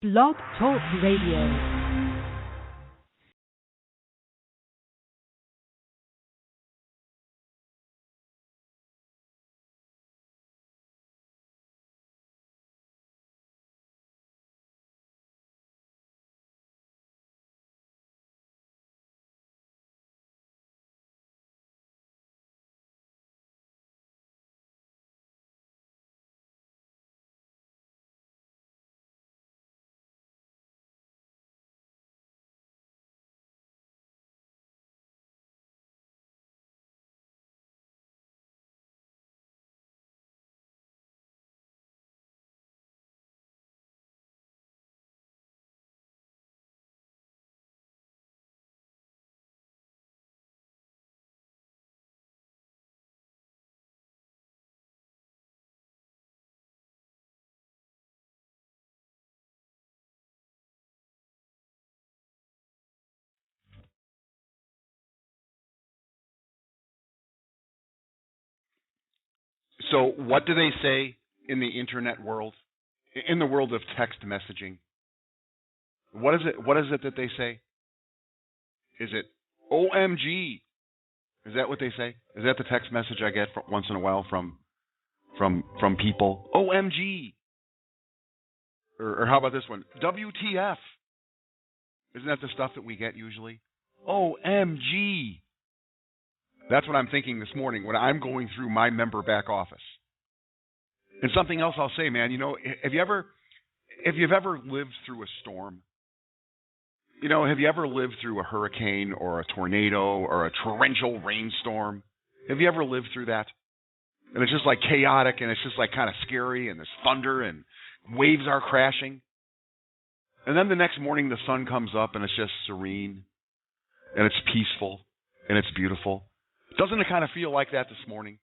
Blog Talk Radio. So what do they say in the internet world, in the world of text messaging? What is it? What is it that they say? Is it OMG? Is that what they say? Is that the text message I get once in a while from people? OMG. Or how about this one? WTF. Isn't that the stuff that we get usually? OMG. That's what I'm thinking this morning when I'm going through my member back office. And something else I'll say, man, if you've ever lived through a storm, have you ever lived through a hurricane or a tornado or a torrential rainstorm? Have you ever lived through that? And it's just like chaotic and it's just like kind of scary and there's thunder and waves are crashing. And then the next morning the sun comes up and it's just serene and it's peaceful and it's beautiful. Doesn't it kind of feel like that this morning?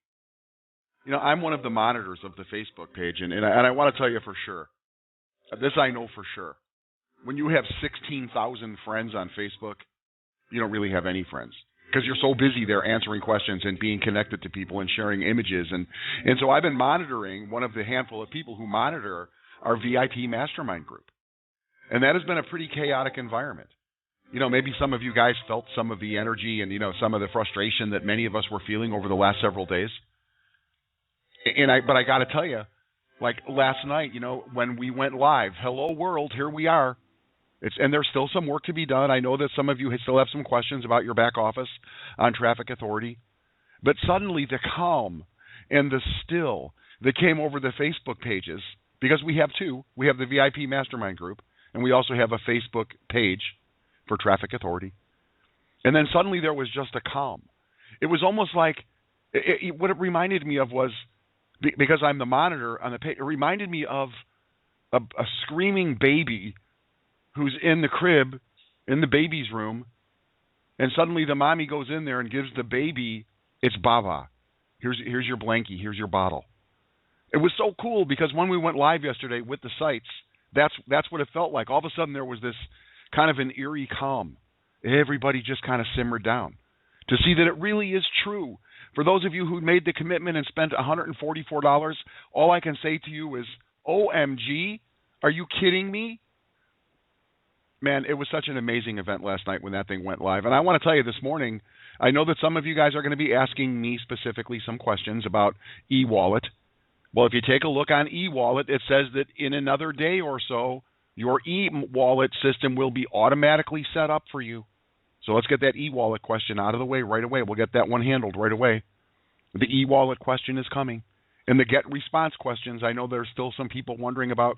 I'm one of the monitors of the Facebook page, and I want to tell you for sure, this I know for sure. When you have 16,000 friends on Facebook, you don't really have any friends because you're so busy there answering questions and being connected to people and sharing images. And so I've been monitoring one of the handful of people who monitor our VIP mastermind group. And that has been a pretty chaotic environment. Maybe some of you guys felt some of the energy and, some of the frustration that many of us were feeling over the last several days. But I got to tell you, like last night, when we went live, hello world, here we are. And there's still some work to be done. I know that some of you still have some questions about your back office on Traffic Authority. But suddenly the calm and the still that came over the Facebook pages, because we have two. We have the VIP Mastermind Group, and we also have a Facebook page for Traffic Authority. And then suddenly there was just a calm. It was almost like, what it reminded me of was, because I'm the monitor on the page, it reminded me of a screaming baby who's in the crib, in the baby's room, and suddenly the mommy goes in there and gives the baby its baba. Here's your blankie, here's your bottle. It was so cool because when we went live yesterday with the sites, that's what it felt like. All of a sudden there was this kind of an eerie calm. Everybody just kind of simmered down to see that it really is true. For those of you who made the commitment and spent $144, all I can say to you is, OMG, are you kidding me? Man, it was such an amazing event last night when that thing went live. And I want to tell you this morning, I know that some of you guys are going to be asking me specifically some questions about eWallet. Well, if you take a look on eWallet, it says that in another day or so, your eWallet system will be automatically set up for you. So let's get that eWallet question out of the way right away. We'll get that one handled right away. The eWallet question is coming. And the get response questions, I know there's still some people wondering about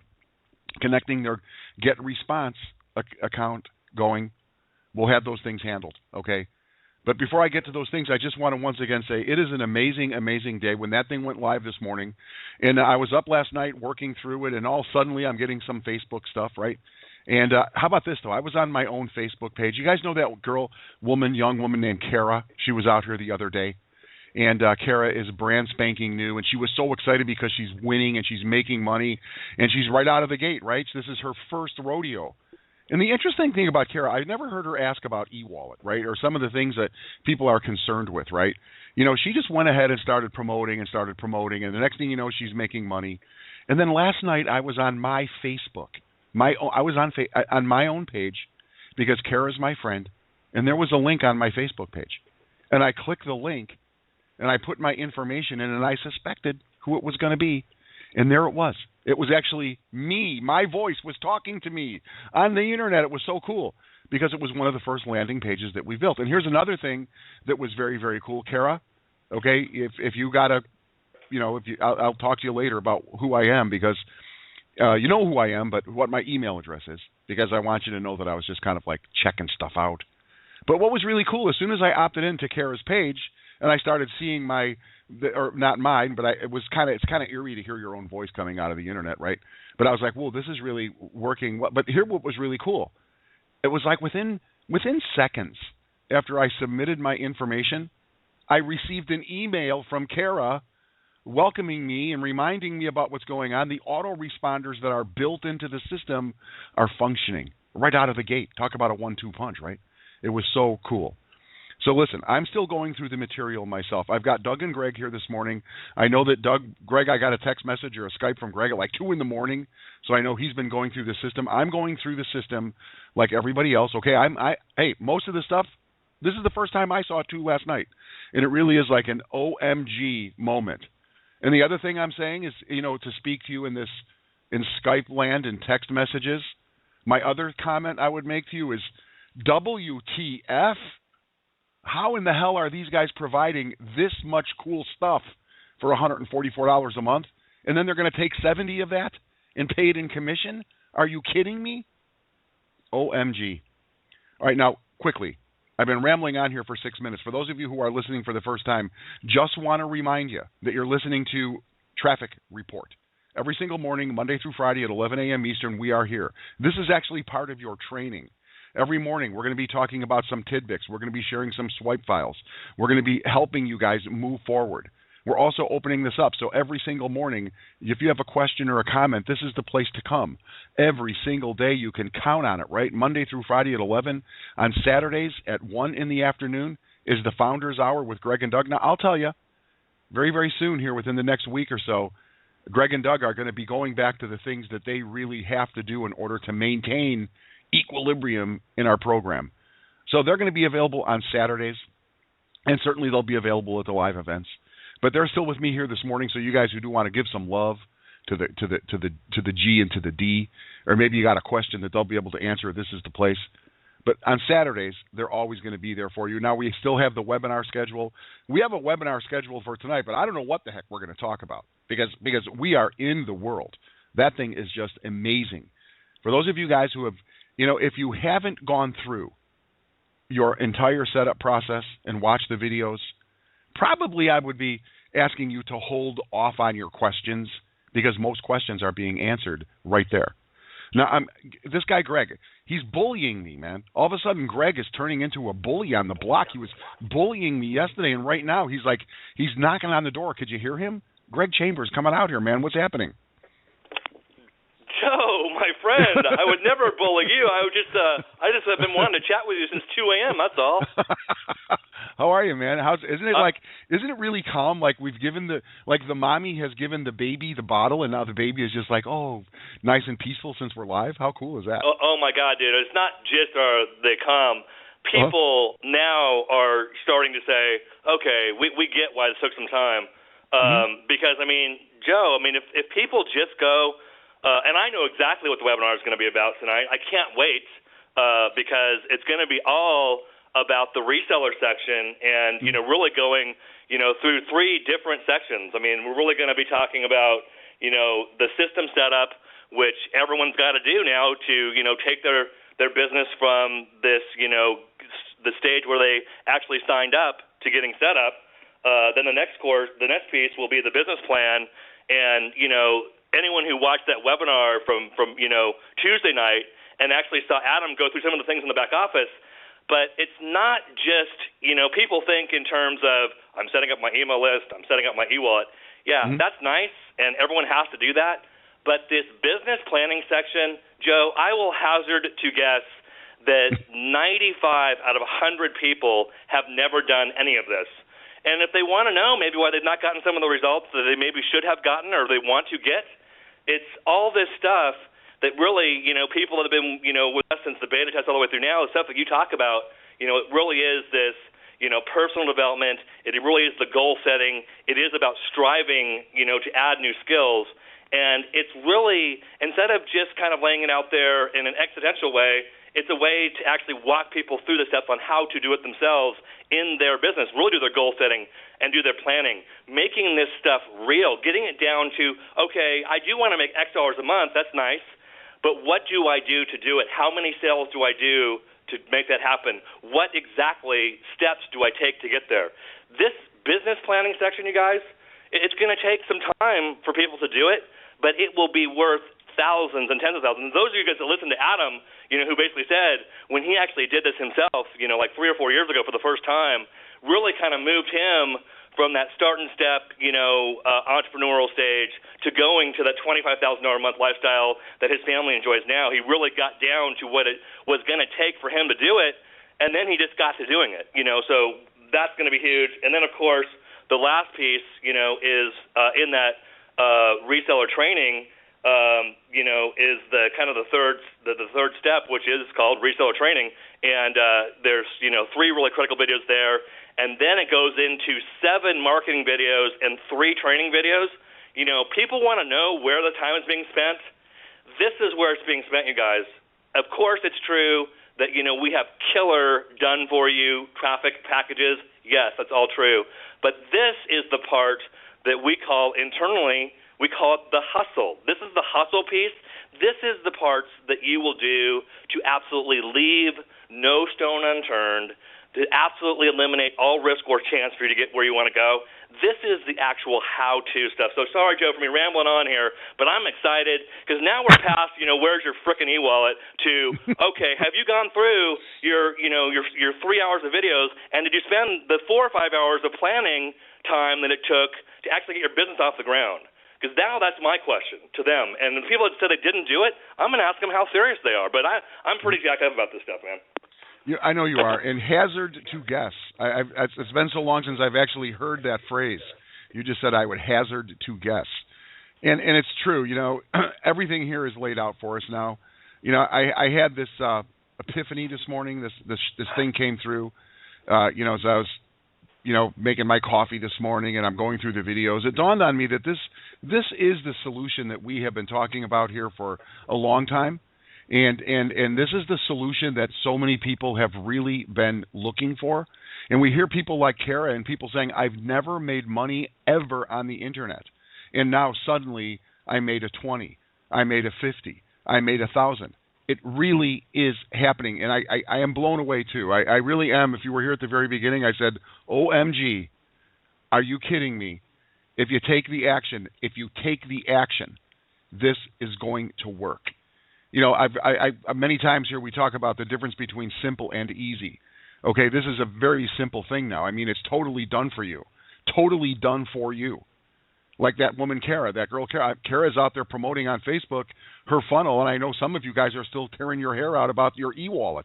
connecting their get response account going. We'll have those things handled, okay? But before I get to those things, I just want to once again say it is an amazing, amazing day. When that thing went live this morning, and I was up last night working through it, and all suddenly I'm getting some Facebook stuff, right? And how about this, though? I was on my own Facebook page. You guys know that young woman named Kara? She was out here the other day. And Kara is brand spanking new, and she was so excited because she's winning and she's making money, and she's right out of the gate, right? So this is her first rodeo. And the interesting thing about Kara, I've never heard her ask about eWallet, right, or some of the things that people are concerned with, right? She just went ahead and started promoting, and the next thing you know, she's making money. And then last night I was on my Facebook, I was on my own page because Kara's my friend, and there was a link on my Facebook page, and I clicked the link, and I put my information in, and I suspected who it was going to be, and there it was. It was actually me. My voice was talking to me on the internet. It was so cool because it was one of the first landing pages that we built. And here's another thing that was very, very cool, Kara. Okay, if you got a, I'll talk to you later about who I am because you know who I am, but what my email address is, because I want you to know that I was just kind of like checking stuff out. But what was really cool, as soon as I opted into Kara's page and I started seeing or not mine, but it's kind of eerie to hear your own voice coming out of the internet, right? But I was like, whoa, this is really working. But here, what was really cool, it was like within seconds after I submitted my information, I received an email from Kara welcoming me and reminding me about what's going on. The autoresponders that are built into the system are functioning right out of the gate. Talk about a 1-2 punch, right? It was so cool. So listen, I'm still going through the material myself. I've got Doug and Greg here this morning. I know that Greg, I got a text message or a Skype from Greg at like 2 in the morning, so I know he's been going through the system. I'm going through the system like everybody else. Okay, hey, most of the stuff, this is the first time I saw it too last night, and it really is like an OMG moment. And the other thing I'm saying is, to speak to you in Skype land and text messages, my other comment I would make to you is, WTF? How in the hell are these guys providing this much cool stuff for $144 a month, and then they're going to take 70 of that and pay it in commission? Are you kidding me? OMG. All right, now, quickly. I've been rambling on here for 6 minutes. For those of you who are listening for the first time, just want to remind you that you're listening to Traffic Report. Every single morning, Monday through Friday at 11 a.m. Eastern, we are here. This is actually part of your training. Every morning, we're going to be talking about some tidbits. We're going to be sharing some swipe files. We're going to be helping you guys move forward. We're also opening this up. So every single morning, if you have a question or a comment, this is the place to come. Every single day, you can count on it, right? Monday through Friday at 11. On Saturdays at 1 in the afternoon is the Founders Hour with Greg and Doug. Now, I'll tell you, very, very soon here, within the next week or so, Greg and Doug are going to be going back to the things that they really have to do in order to maintain equilibrium in our program. So they're going to be available on Saturdays, and certainly they'll be available at the live events. But they're still with me here this morning, so you guys who do want to give some love to the G and to the D, or maybe you got a question that they'll be able to answer, this is the place. But on Saturdays, they're always going to be there for you. Now, we still have the webinar schedule. We have a webinar scheduled for tonight, but I don't know what the heck we're going to talk about because we are in the world. That thing is just amazing. For those of you guys who have, if you haven't gone through your entire setup process and watched the videos, probably I would be asking you to hold off on your questions because most questions are being answered right there. Now, this guy, Greg, he's bullying me, man. All of a sudden, Greg is turning into a bully on the block. He was bullying me yesterday, and right now he's knocking on the door. Could you hear him? Greg Chambers coming out here, man. What's happening? Joe, my friend, I would never bully you. I just have been wanting to chat with you since 2 a.m. That's all. How are you, man? Isn't it really calm? Like we've given the mommy has given the baby the bottle, and now the baby is just like, oh, nice and peaceful since we're live. How cool is that? Oh my God, dude! It's not just they calm. People now are starting to say, okay, we get why this took some time, because Joe, if people just go. And I know exactly what the webinar is going to be about tonight. I can't wait because it's going to be all about the reseller section and, really going, through 3 different sections. We're really going to be talking about, the system setup, which everyone's got to do now to, take their business from this, the stage where they actually signed up to getting set up. Then the next piece will be the business plan and, anyone who watched that webinar from Tuesday night and actually saw Adam go through some of the things in the back office, but it's not just, people think in terms of I'm setting up my email list, I'm setting up my e-wallet. Yeah, that's nice, and everyone has to do that. But this business planning section, Joe, I will hazard to guess that 95 out of 100 people have never done any of this. And if they want to know maybe why they've not gotten some of the results that they maybe should have gotten or they want to get, it's all this stuff that really, people that have been, with us since the beta test all the way through now, the stuff that you talk about, it really is this, personal development. It really is the goal setting. It is about striving, to add new skills. And it's really, instead of just kind of laying it out there in an existential way, it's a way to actually walk people through the steps on how to do it themselves in their business, really do their goal setting and do their planning, making this stuff real, getting it down to, okay, I do want to make X dollars a month. That's nice. But what do I do to do it? How many sales do I do to make that happen? What exactly steps do I take to get there? This business planning section, you guys, it's going to take some time for people to do it, but it will be worth thousands and tens of thousands. Those of you guys that listen to Adam, who basically said when he actually did this himself, like 3 or 4 years ago for the first time, really kind of moved him from that start and step, entrepreneurial stage to going to that $25,000 a month lifestyle that his family enjoys now. He really got down to what it was going to take for him to do it, and then he just got to doing it, so that's going to be huge. And then, of course, the last piece, is in that reseller training, is the kind of the third step, which is called reseller training. And there's 3 really critical videos there, and then it goes into 7 marketing videos and 3 training videos. People want to know where the time is being spent. This is where it's being spent, you guys. Of course, it's true that we have killer done for you traffic packages. Yes, that's all true. But this is the part that we call internally. We call it the hustle. This is the hustle piece. This is the parts that you will do to absolutely leave no stone unturned, to absolutely eliminate all risk or chance for you to get where you want to go. This is the actual how-to stuff. So sorry, Joe, for me rambling on here, but I'm excited because now we're past, where's your frickin' e-wallet to, okay, have you gone through your 3 hours of videos, and did you spend the 4 or 5 hours of planning time that it took to actually get your business off the ground? Because now that's my question to them. And the people that said they didn't do it, I'm going to ask them how serious they are. But I'm pretty jacked up about this stuff, man. Yeah, I know you are. And hazard to guess. It's been so long since I've actually heard that phrase. You just said I would hazard to guess. And it's true. Everything here is laid out for us now. I had this epiphany this morning. This thing came through, as I was making my coffee this morning and I'm going through the videos, it dawned on me that this is the solution that we have been talking about here for a long time. And this is the solution that so many people have really been looking for. And we hear people like Kara and people saying, I've never made money ever on the internet. And now suddenly I made a 20, I made a 50, I made 1,000. It really is happening, and I am blown away too. I really am. If you were here at the very beginning, I said, OMG, are you kidding me? If you take the action, this is going to work. I've many times here we talk about the difference between simple and easy. Okay, this is a very simple thing now. I mean, it's totally done for you, totally done for you. Like that woman, Kara, that girl, Kara's out there promoting on Facebook her funnel, and I know some of you guys are still tearing your hair out about your e-wallet.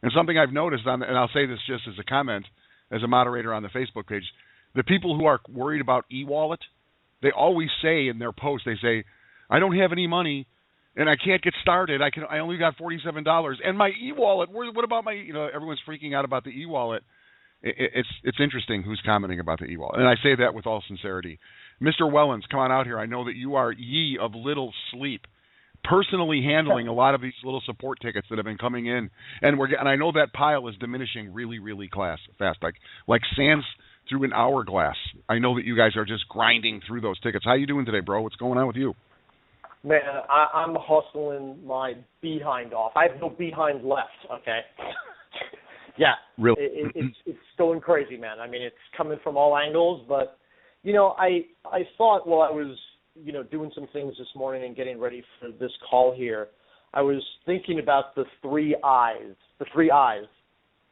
And something I've noticed, and I'll say this just as a comment, as a moderator on the Facebook page, the people who are worried about e-wallet, they always say in their posts, they say, I don't have any money, and I can't get started. I only got $47, and my e-wallet. What about my? Everyone's freaking out about the e-wallet. It's interesting who's commenting about the e-wallet, and I say that with all sincerity. Mr. Wellens, come on out here. I know that you are ye of little sleep, personally handling a lot of these little support tickets that have been coming in, and I know that pile is diminishing really, really fast, like sands through an hourglass. I know that you guys are just grinding through those tickets. How you doing today, bro? What's going on with you? Man, I'm hustling my behind off. I have no behind left, okay? Yeah. Really? It's going crazy, man. I mean, it's coming from all angles, but, I thought while I was, doing some things this morning and getting ready for this call here, I was thinking about the 3 I's.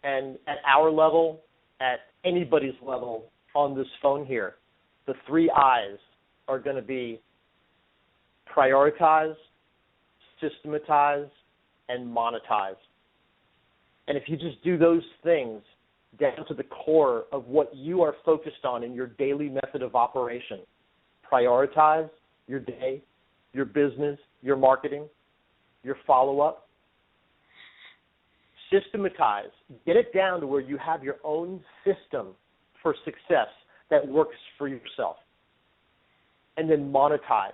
And at our level, at anybody's level on this phone here, the 3 I's are going to be prioritize, systematize, and monetize. And if you just do those things down to the core of what you are focused on in your daily method of operation, prioritize your day, your business, your marketing, your follow-up. Systematize. Get it down to where you have your own system for success that works for yourself. And then monetize.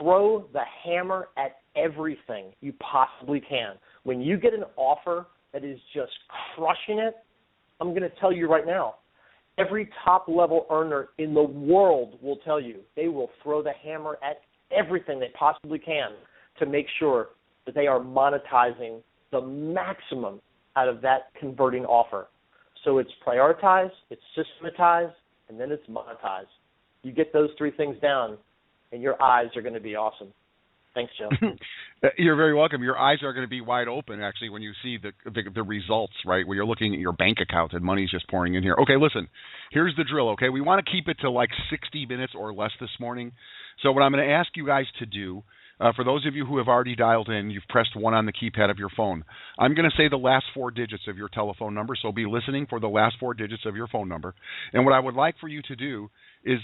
Throw the hammer at everything you possibly can. When you get an offer that is just crushing it, I'm going to tell you right now, every top-level earner in the world will tell you they will throw the hammer at everything they possibly can to make sure that they are monetizing the maximum out of that converting offer. So it's prioritize, it's systematize, and then it's monetize. You get those three things down, and your eyes are going to be awesome. Thanks, Joe. You're very welcome. Your eyes are going to be wide open, actually, when you see the results, right, when you're looking at your bank account and money's just pouring in here. Okay, listen, here's the drill, okay? We want to keep it to like 60 minutes or less this morning. So what I'm going to ask you guys to do, for those of you who have already dialed in, you've pressed 1 on the keypad of your phone. I'm going to say the last 4 digits of your telephone number, so be listening for the last 4 digits of your phone number. And what I would like for you to do is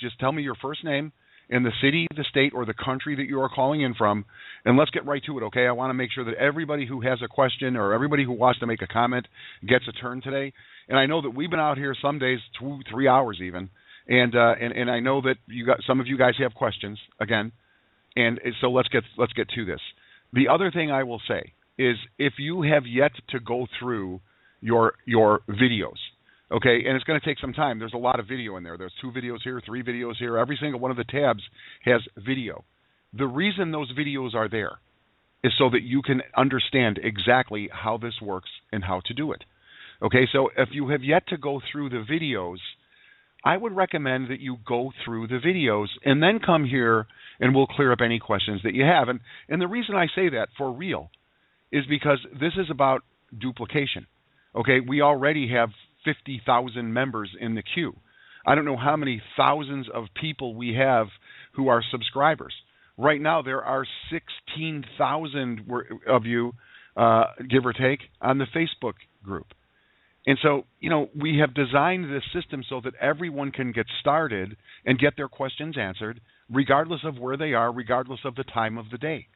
just tell me your first name and the city, the state, or the country that you are calling in from, and let's get right to it, okay? I want to make sure that everybody who has a question or everybody who wants to make a comment gets a turn today. And I know that we've been out here some days 2-3 hours even, and I know that some of you guys have questions again, and so let's get to this. The other thing I will say is if you have yet to go through your videos, okay, and it's going to take some time. There's a lot of video in there. There's 2 videos here, 3 videos here. Every single one of the tabs has video. The reason those videos are there is so that you can understand exactly how this works and how to do it. Okay, so if you have yet to go through the videos, I would recommend that you go through the videos and then come here and we'll clear up any questions that you have. And the reason I say that for real is because this is about duplication. Okay, we already have 50,000 members in the queue. I don't know how many thousands of people we have who are subscribers. Right now, there are 16,000 of you, give or take, on the Facebook group. And so, we have designed this system so that everyone can get started and get their questions answered, regardless of where they are, regardless of the time of the day,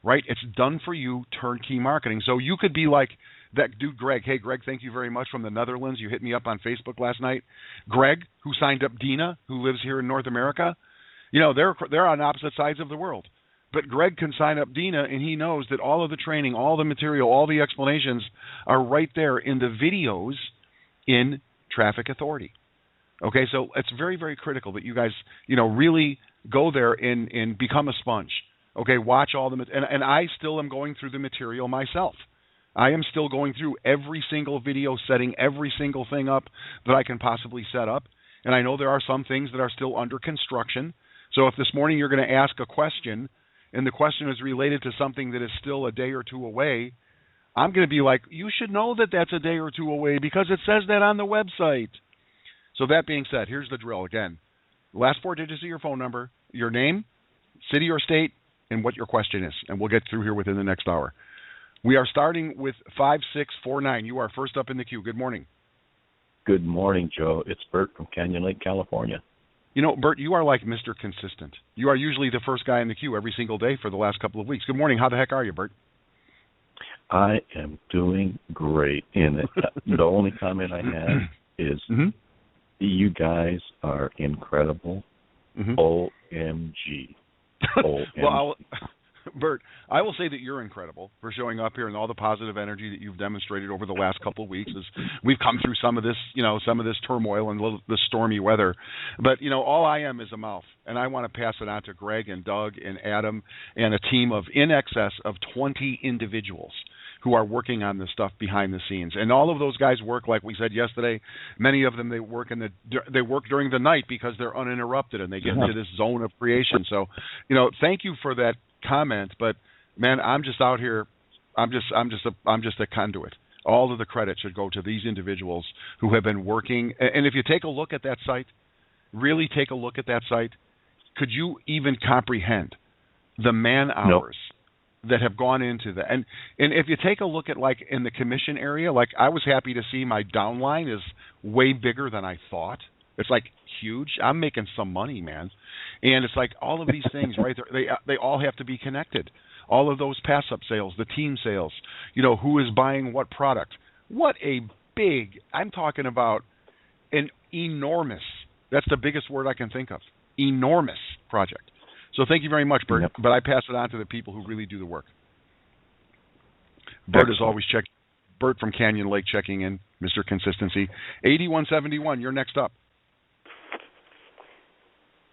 right? It's done for you, turnkey marketing. So you could be like that dude, Greg. Hey, Greg, thank you very much from the Netherlands. You hit me up on Facebook last night. Greg, who signed up Dina, who lives here in North America, they're on opposite sides of the world. But Greg can sign up Dina, and he knows that all of the training, all the material, all the explanations are right there in the videos in Traffic Authority. Okay, so it's very, very critical that you guys, really go there and become a sponge. Okay, watch all the and I still am going through the material myself. I am still going through every single video, setting every single thing up that I can possibly set up. And I know there are some things that are still under construction. So if this morning you're going to ask a question, and the question is related to something that is still a day or 2 away, I'm going to be like, you should know that that's a day or 2 away because it says that on the website. So that being said, here's the drill again. Last 4 digits of your phone number, your name, city or state, and what your question is. And we'll get through here within the next hour. We are starting with 5649. You are first up in the queue. Good morning. Good morning, Joe. It's Bert from Canyon Lake, California. Bert, you are like Mr. Consistent. You are usually the first guy in the queue every single day for the last couple of weeks. Good morning. How the heck are you, Bert? I am doing great. And the only comment I have is you guys are incredible. OMG. Well, Bert, I will say that you're incredible for showing up here and all the positive energy that you've demonstrated over the last couple of weeks as we've come through some of this, turmoil and the stormy weather. But, all I am is a mouth, and I want to pass it on to Greg and Doug and Adam and a team of in excess of 20 individuals who are working on this stuff behind the scenes. And all of those guys work, like we said yesterday, many of them, they work during the night because they're uninterrupted and they get into this zone of creation. So, thank you for that comment, but man, I'm just out here. I'm just a conduit. All of the credit should go to these individuals who have been working. And if you take a look at that site, really take a look at that site, could you even comprehend the man hours that have gone into that? And if you take a look at like in the commission area, like I was happy to see my downline is way bigger than I thought. It's like huge. I'm making some money, man. And it's like all of these things, right? They all have to be connected. All of those pass-up sales, the team sales, who is buying what product. What a big, I'm talking about an enormous, that's the biggest word I can think of, enormous project. So thank you very much, Bert. Yep. But I pass it on to the people who really do the work. Bert is always checking. Bert from Canyon Lake checking in, Mr. Consistency. 8171, you're next up.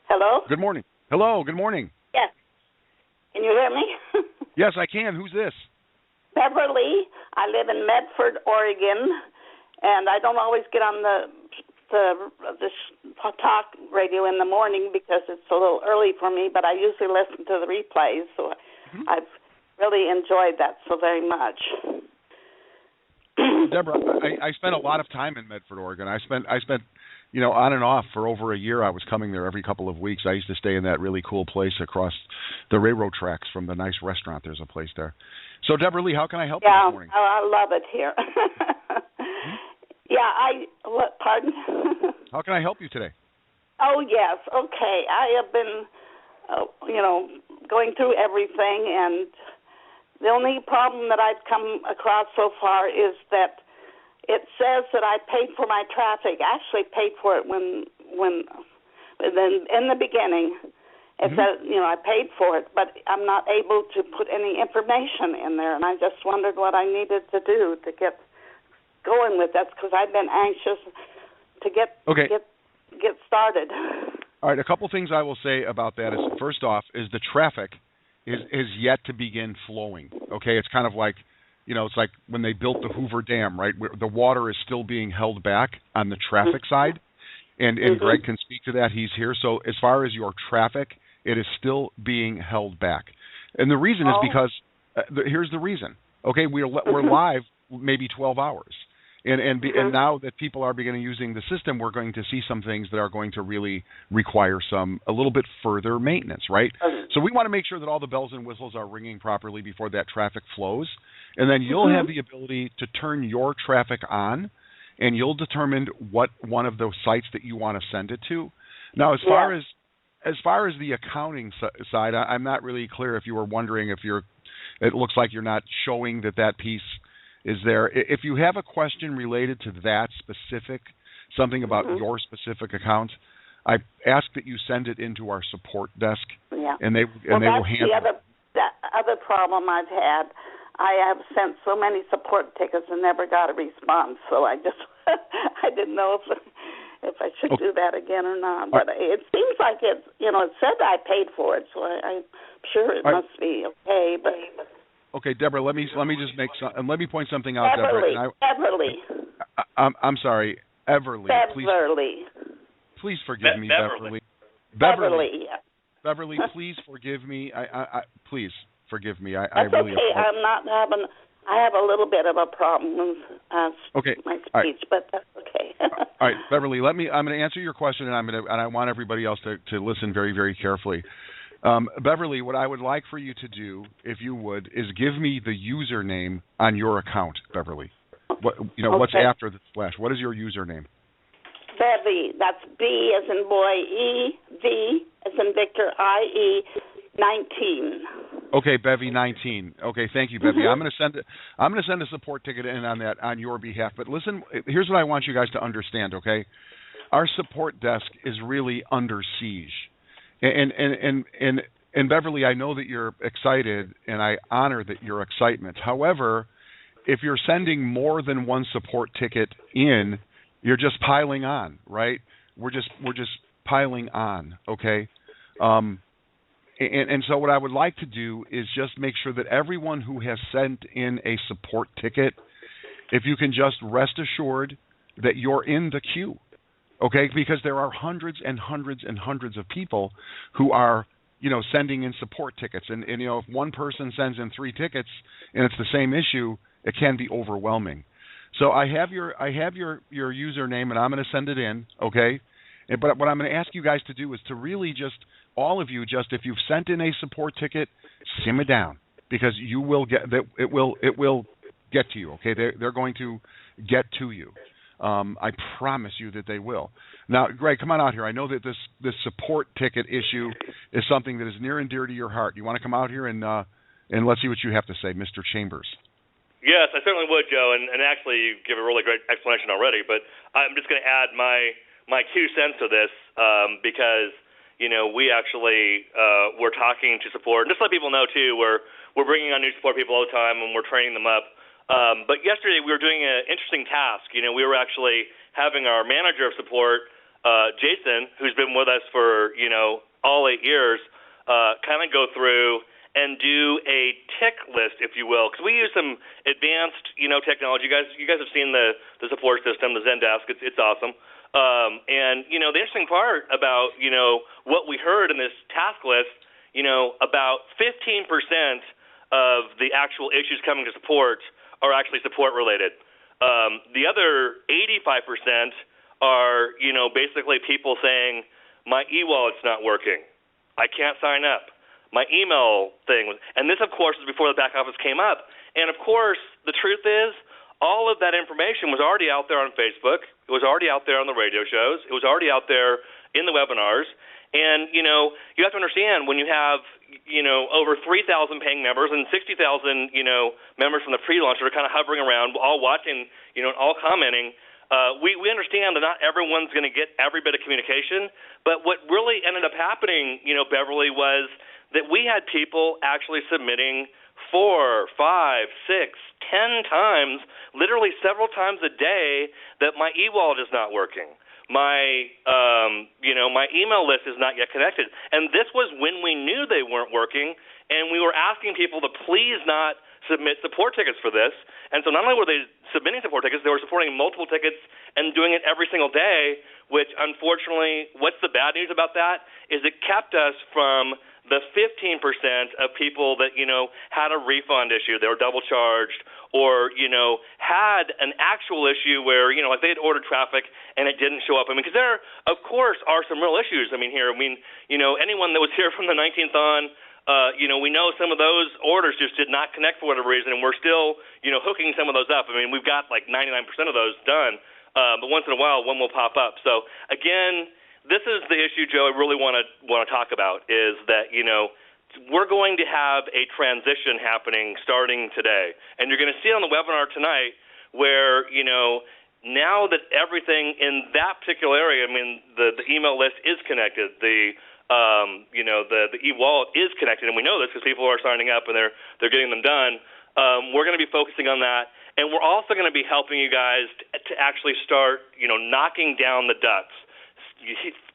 Hello? Good morning. Hello, good morning. Yes. Can you hear me? Yes, I can. Who's this? Beverly. I live in Medford, Oregon, and I don't always get on this talk radio in the morning because it's a little early for me, but I usually listen to the replays, so I've really enjoyed that so very much. Deborah, I spent a lot of time in Medford, Oregon. I spent on and off for over a year. I was coming there every couple of weeks. I used to stay in that really cool place across the railroad tracks from the nice restaurant. There's a place there. So, Deborah Lee, how can I help you this morning? I love it here. Pardon? How can I help you today? Oh, yes. Okay. I have been, going through everything, and the only problem that I've come across so far is that it says that I paid for my traffic. I actually paid for it when in the beginning. It said, I paid for it, but I'm not able to put any information in there, and I just wondered what I needed to do to get going with that, because I've been anxious to get started. All right, a couple things I will say about that is, first off, is the traffic is yet to begin flowing. Okay, it's kind of like, it's like when they built the Hoover Dam, right? Where the water is still being held back on the traffic side, and Greg can speak to that. He's here. So as far as your traffic, it is still being held back, and the reason is because here's the reason. Okay, we're live maybe 12 hours. And now that people are beginning using the system, we're going to see some things that are going to really require a little bit further maintenance, right? So we want to make sure that all the bells and whistles are ringing properly before that traffic flows. And then you'll have the ability to turn your traffic on, and you'll determine what one of those sites that you want to send it to. Now, as far as the accounting side, I'm not really clear if you were wondering it looks like you're not showing that piece is there. If you have a question related to that specific, something about your specific account, I ask that you send it into our support desk, and they will handle it. The other problem I've had. I have sent so many support tickets and never got a response, so I didn't know if I should do that again or not. But it seems like it said I paid for it, so I'm sure it must be okay. But okay, Deborah, let me just let me point something out, Deborah. Everly. I'm sorry, Everly. Please forgive me, Beverly. Beverly, please forgive me. I please forgive me. I really. Okay. I'm not having. I have a little bit of a problem with my speech, but that's okay. All right, Beverly. I'm going to answer your question, and I want everybody else to listen very, very carefully. Beverly, what I would like for you to do, if you would, is give me the username on your account, Beverly. What's after the slash? What is your username? Bevy. That's B as in boy, E, V as in Victor, I-E, 19. Okay, Bevy 19. Okay, thank you, Bevy. I'm going to send a support ticket in on your behalf. But listen, here's what I want you guys to understand. Okay, our support desk is really under siege, and Beverly, I know that you're excited, and I honor your excitement. However, if you're sending more than one support ticket in, you're just piling on, right? We're just piling on. Okay. And so what I would like to do is just make sure that everyone who has sent in a support ticket, if you can just rest assured that you're in the queue, okay? Because there are hundreds and hundreds and hundreds of people who are, sending in support tickets. And if one person sends in 3 tickets and it's the same issue, it can be overwhelming. So I have your username, and I'm going to send it in, okay? But what I'm going to ask you guys to do is to really just, all of you, if you've sent in a support ticket, simmer down, because you will get that. It will get to you. Okay, they're going to get to you. I promise you that they will. Now, Greg, come on out here. I know that this support ticket issue is something that is near and dear to your heart. You want to come out here and let's see what you have to say, Mr. Chambers. Yes, I certainly would, Joe, and actually you give a really great explanation already, but I'm just going to add my 2 cents to this because, we actually we're talking to support, and just let people know, too, we're bringing on new support people all the time, and we're training them up. But yesterday we were doing an interesting task. We were actually having our manager of support, Jason, who's been with us for, all 8 years, kind of go through and do a tick list, if you will, because we use some advanced, technology. You guys have seen the support system, the Zendesk. It's awesome. And the interesting part about what we heard in this task list, about 15% of the actual issues coming to support are actually support related. The other 85% are basically people saying my e-wallet's not working, I can't sign up. My email thing, and this, of course, is before the back office came up. And, of course, the truth is all of that information was already out there on Facebook. It was already out there on the radio shows. It was already out there in the webinars. And, you have to understand when you have, over 3,000 paying members and 60,000, members from the pre-launch that are kind of hovering around, all watching, and all commenting, we understand that not everyone's going to get every bit of communication. But what really ended up happening, Beverly, was that we had people actually submitting 4, 5, 6, 10 times, literally several times a day, that my e-wallet is not working. My my email list is not yet connected. And this was when we knew they weren't working, and we were asking people to please not submit support tickets for this. And so not only were they submitting support tickets, they were supporting multiple tickets and doing it every single day, which unfortunately, what's the bad news about that is it kept us from the 15% of people that, had a refund issue, they were double charged, or, had an actual issue where, like they had ordered traffic and it didn't show up. Because there, of course, are some real issues. Anyone that was here from the 19th on, we know some of those orders just did not connect for whatever reason, and we're still, hooking some of those up. We've got like 99% of those done, but once in a while, one will pop up. So, again, this is the issue, Joe, I really want to talk about is that, we're going to have a transition happening starting today. And you're going to see it on the webinar tonight where, now that everything in that particular area, the email list is connected, the e-wallet is connected, and we know this because people are signing up and they're getting them done. We're going to be focusing on that. And we're also going to be helping you guys to actually start, knocking down the ducks,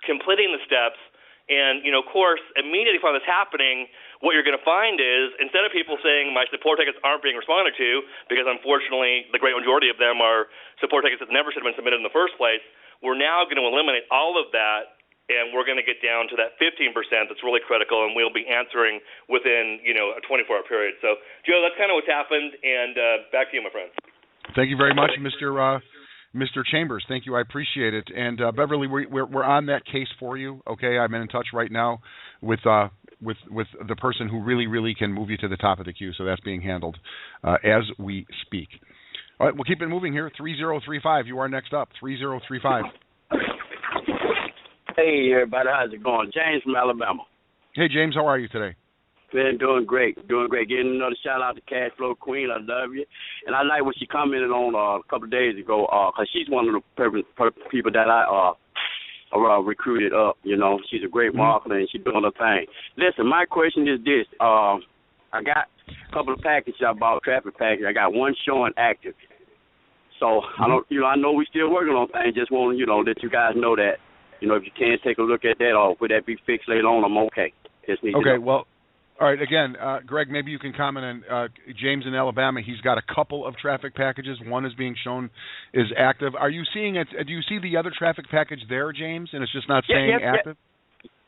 completing the steps, and, of course, immediately upon this happening, what you're going to find is instead of people saying my support tickets aren't being responded to, because unfortunately the great majority of them are support tickets that never should have been submitted in the first place, we're now going to eliminate all of that, and we're going to get down to that 15% that's really critical, and we'll be answering within, a 24-hour period. So, Joe, that's kind of what's happened, and back to you, my friend. Thank you very much, Mr. Chambers. Thank you. I appreciate it. And Beverly, we're on that case for you. Okay, I'm in touch right now with the person who really can move you to the top of the queue. So that's being handled as we speak. All right, we'll keep it moving here. 3035. You are next up. 3035. Hey, everybody. How's it going? James from Alabama. Hey, James. How are you today? Been doing great. Getting another shout out to Cash Flow Queen. I love you. And I like what she commented on a couple of days ago because she's one of the people that I recruited up. She's a great marketer and she's doing her thing. Listen, my question is this. I got a couple of packages I bought, traffic packages. I got one showing active. So I know we're still working on things. Just want to, let you guys know that, if you can take a look at that or would that be fixed later on, I'm okay. Just need to know. Well. All right. Again, Greg, maybe you can comment on James in Alabama. He's got a couple of traffic packages. One is being shown is active. Are you seeing it? Do you see the other traffic package there, James? And it's just not saying active.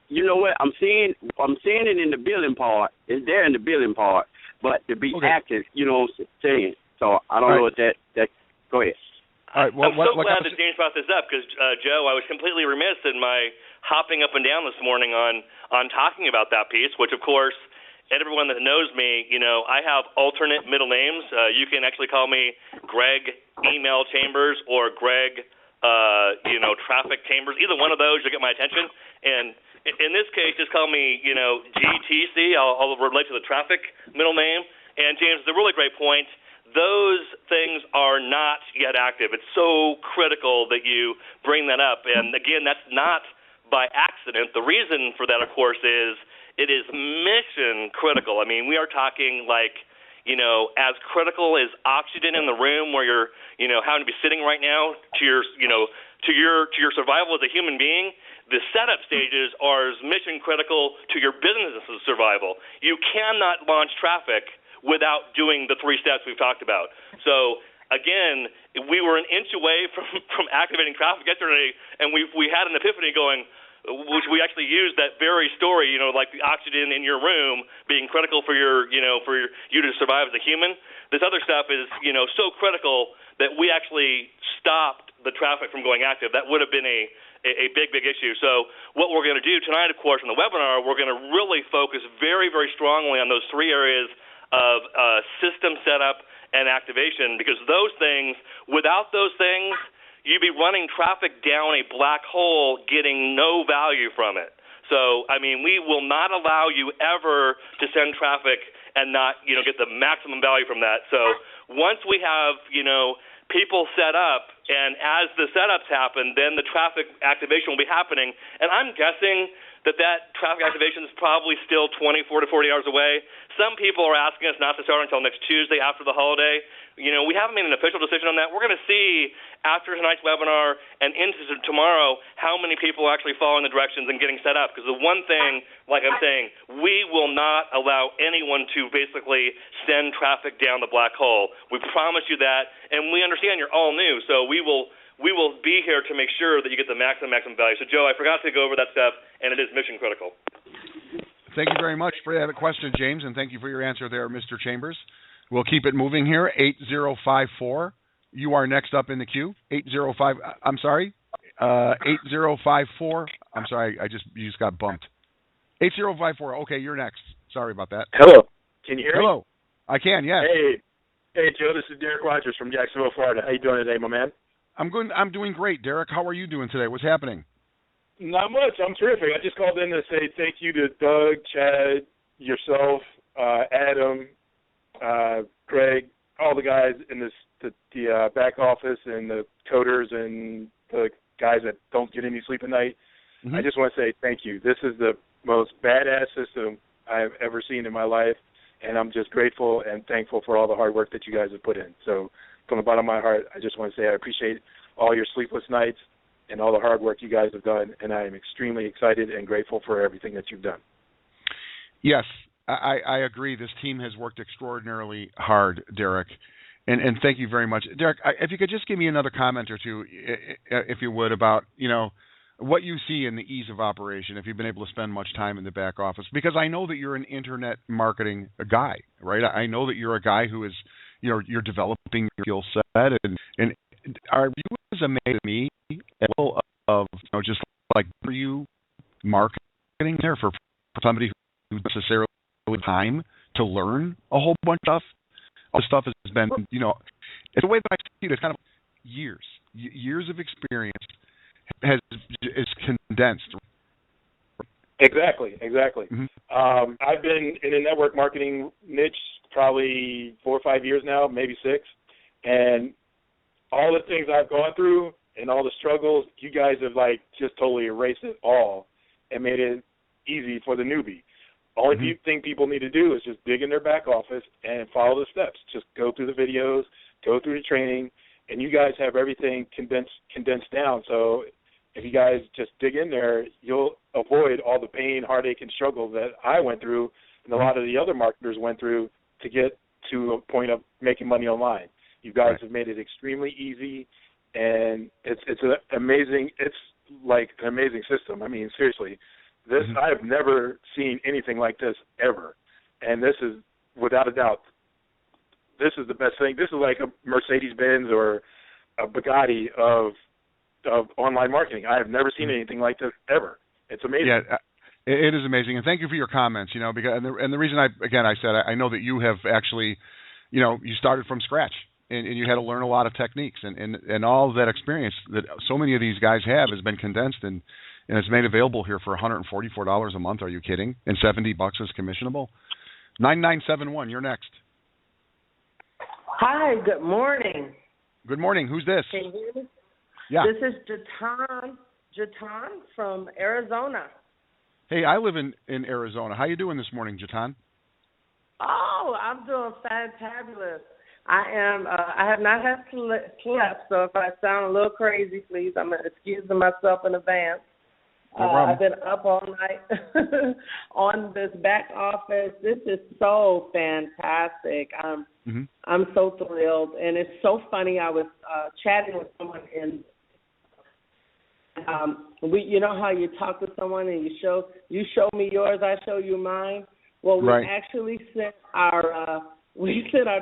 You know what? I'm seeing it in the billing part. It's there in the billing part, but to be active, saying. So I don't know what that. Go ahead. All right. Well, I'm so glad that James brought this up because Joe, I was completely remiss in my hopping up and down this morning on talking about that piece, which of course everyone that knows me, I have alternate middle names. You can actually call me Greg Email Chambers or Greg, Traffic Chambers. Either one of those, you'll get my attention. And in this case, just call me, GTC. I'll relate to the traffic middle name. And James, it's a really great point. Those things are not yet active. It's so critical that you bring that up. And again, that's not by accident. The reason for that, of course, is it is mission critical. I mean, we are talking as critical as oxygen in the room where you're, having to be sitting right now to your, to your survival as a human being. The setup stages are as mission critical to your business's survival. You cannot launch traffic without doing the 3 steps we've talked about. So again, we were an inch away from activating traffic yesterday, and we had an epiphany going, which we actually used that very story, like the oxygen in your room being critical for you to survive as a human. This other stuff is, so critical that we actually stopped the traffic from going active. That would have been a big issue. So what we're going to do tonight, of course, in the webinar, we're going to really focus very, very strongly on those 3 areas of system setup and activation, because those things, without those things, you'd be running traffic down a black hole getting no value from it. So, I mean, we will not allow you ever to send traffic and not, get the maximum value from that. So once we have, people set up, and as the setups happen, then the traffic activation will be happening. And I'm guessing that traffic activation is probably still 24 to 40 hours away. Some people are asking us not to start until next Tuesday after the holiday. We haven't made an official decision on that. We're going to see after tonight's webinar and into tomorrow how many people are actually following the directions and getting set up. Because the one thing, like I'm saying, we will not allow anyone to basically send traffic down the black hole. We promise you that, and we understand you're all new, so we will be here to make sure that you get the maximum value. So, Joe, I forgot to go over that stuff, and it is mission critical. Thank you very much for that question, James, and thank you for your answer there, Mr. Chambers. We'll keep it moving here. 8054. You are next up in the queue. 8054. I'm sorry, you just got bumped. 8054. Okay, you're next. Sorry about that. Hello. Can you hear me? Hello. I can, yes. Hey, Joe. This is Derek Rogers from Jacksonville, Florida. How you doing today, my man? I'm good. I'm doing great, Derek. How are you doing today? What's happening? Not much. I'm terrific. I just called in to say thank you to Doug, Chad, yourself, Adam, Greg, all the guys in the back office and the coders and the guys that don't get any sleep at night. Mm-hmm. I just want to say thank you. This is the most badass system I've ever seen in my life, and I'm just grateful and thankful for all the hard work that you guys have put in. So from the bottom of my heart, I just want to say I appreciate all your sleepless nights and all the hard work you guys have done, and I am extremely excited and grateful for everything that you've done. Yes, I agree. This team has worked extraordinarily hard, Derek, and thank you very much. Derek, if you could just give me another comment or two, if you would, about, what you see in the ease of operation, if you've been able to spend much time in the back office, because I know that you're an internet marketing guy, right? I know that you're a guy who is, you're developing your skill set, and are you as amazed as me of just like, for you marketing there for somebody who necessarily have time to learn a whole bunch of stuff? All this stuff has been, it's a way that I see it. It's kind of years of experience is condensed. Exactly. Mm-hmm. I've been in a network marketing niche probably 4 or 5 years now, maybe 6, and all the things I've gone through and all the struggles, you guys have just totally erased it all and made it easy for the newbie. Only thing people need to do is just dig in their back office and follow the steps. Just go through the videos, go through the training, and you guys have everything condensed down. So if you guys just dig in there, you'll avoid all the pain, heartache, and struggle that I went through and a lot of the other marketers went through to get to a point of making money online. You guys have made it extremely easy, and it's an amazing system. I mean, seriously. This I have never seen anything like this ever, and this is, without a doubt, this is the best thing. This is like a Mercedes-Benz or a Bugatti of online marketing. I have never seen anything like this ever. It's amazing. Yeah, It is amazing, and thank you for your comments. Because and the reason I said I know that you have actually, you started from scratch, and you had to learn a lot of techniques, and all of that experience that so many of these guys have has been condensed and it's made available here for $144 a month. Are you kidding? And $70 is commissionable. 9971, you're next. Hi, good morning. Good morning. Who's this? Can you hear me? Yeah. This is Jatan from Arizona. Hey, I live in Arizona. How you doing this morning, Jatan? Oh, I'm doing fantabulous. I have not had slept, so if I sound a little crazy, please, I'm excusing myself in advance. No problem. I've been up all night on this back office. This is so fantastic. I'm so thrilled, and it's so funny. I was chatting with someone in. You know how you talk to someone and you show me yours, I show you mine. Well, we actually sent our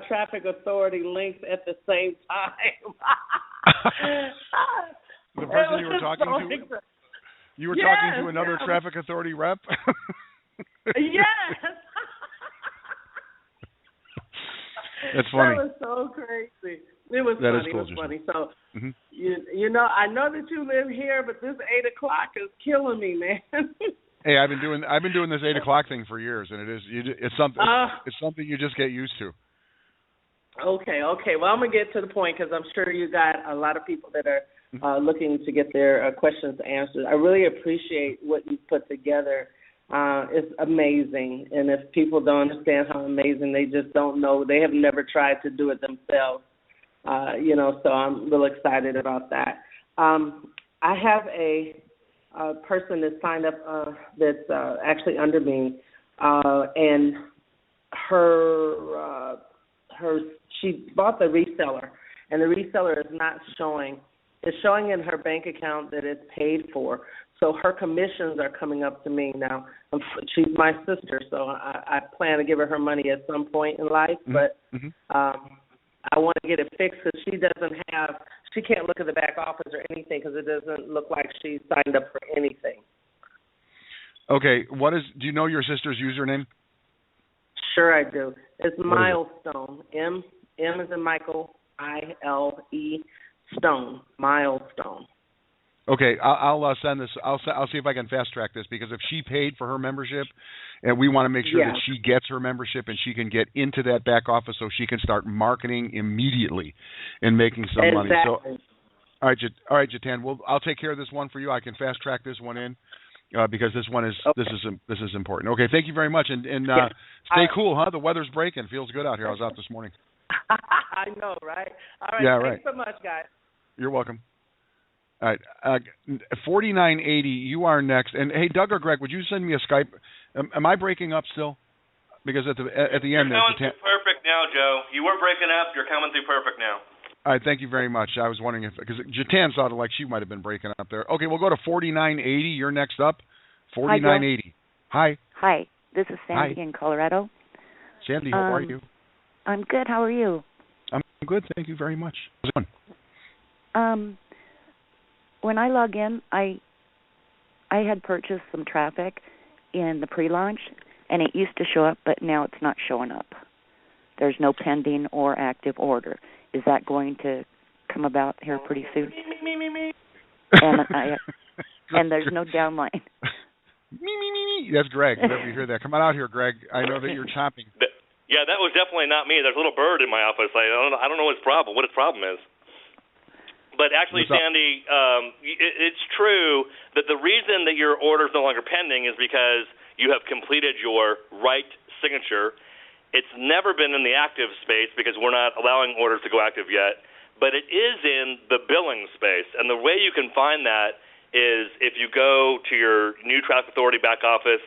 traffic authority links at the same time. The person you were talking to. You were talking to another traffic authority rep? Yes. That's funny. That was so crazy. It was that funny. Is cool, it was funny. So, I know that you live here, but this 8 o'clock is killing me, man. Hey, I've been doing this 8 o'clock thing for years, and it's something you just get used to. Okay. Well, I'm gonna get to the point because I'm sure you got a lot of people that are looking to get their questions answered. I really appreciate what you put together. It's amazing, and if people don't understand how amazing, they just don't know. They have never tried to do it themselves. So I'm real excited about that. I have a person that signed up that's actually under me, and she bought the reseller, and the reseller is not showing. It's showing in her bank account that it's paid for. So her commissions are coming up to me now. She's my sister, so I plan to give her money at some point in life, but I want to get it fixed because she can't look at the back office or anything because it doesn't look like she's signed up for anything. Okay, do you know your sister's username? Sure I do. It's Milestone. M as in Michael, I-L-E, Stone, Milestone. Okay, I'll send this. I'll see if I can fast track this because if she paid for her membership, and we want to make sure that she gets her membership and she can get into that back office so she can start marketing immediately and making some money. So, all right, Jatan. I'll take care of this one for you. I can fast track this one in because this one is this is important. Okay, thank you very much, and stay cool, huh? The weather's breaking. Feels good out here. I was out this morning. I know, right? All right. Yeah, thanks so much, guys. You're welcome. All right, 4980, you are next. And hey, Doug or Greg, would you send me a Skype? Am I breaking up still? Because at the end, you're coming through perfect now, Joe. You were breaking up. You're coming through perfect now. All right, thank you very much. I was wondering because Jatan sounded like she might have been breaking up there. Okay, we'll go to 4980. You're next up. 4980. Hi. Hi. This is Sandy in Colorado. Sandy, how are you? I'm good. How are you? I'm good. Thank you very much. How's it going? When I log in, I had purchased some traffic in the pre-launch, and it used to show up, but now it's not showing up. There's no pending or active order. Is that going to come about here pretty soon? Me. And there's no downline. Me. That's Greg. Whenever you hear that, come on out here, Greg. I know that you're chopping. Yeah, that was definitely not me. There's a little bird in my office. I don't know what its problem is. But actually, Sandy, it's true that the reason that your order is no longer pending is because you have completed your right signature. It's never been in the active space because we're not allowing orders to go active yet, but it is in the billing space. And the way you can find that is if you go to your new Traffic Authority back office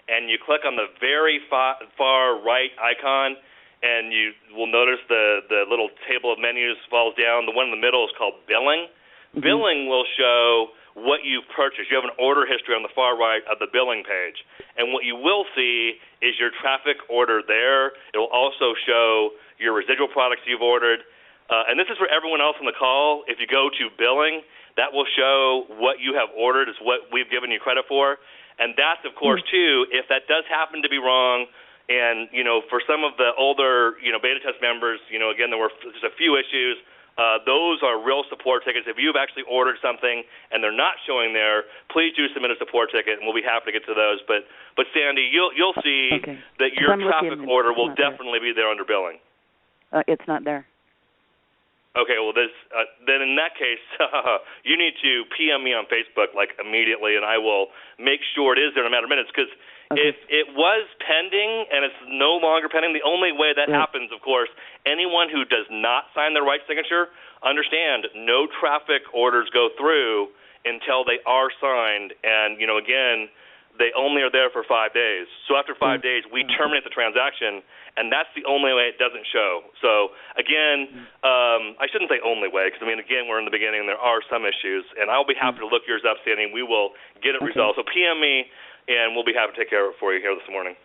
and you click on the very far right icon, and you will notice the little table of menus falls down. The one in the middle is called Billing. Mm-hmm. Billing will show what you've purchased. You have an order history on the far right of the billing page. And what you will see is your traffic order there. It will also show your residual products you've ordered. And this is for everyone else on the call. If you go to Billing, that will show what you have ordered is what we've given you credit for. And that's, of course, too, if that does happen to be wrong, and, for some of the older, beta test members, again, there's a few issues. Those are real support tickets. If you've actually ordered something and they're not showing there, please do submit a support ticket, and we'll be happy to get to those. But Sandy, you'll see that your traffic order will definitely be there under billing. It's not there. Okay, well, then in that case, you need to PM me on Facebook immediately, and I will make sure it is there in a matter of minutes. Because if it was pending and it's no longer pending, the only way that happens, of course, anyone who does not sign their right signature, understand no traffic orders go through until they are signed, and again, they only are there for 5 days. So after 5 days, we terminate the transaction. And that's the only way it doesn't show. So, again, I shouldn't say only way, because, again, we're in the beginning and there are some issues. And I'll be happy to look yours up, Sandy, and we will get it resolved. So PM me, and we'll be happy to take care of it for you here this morning.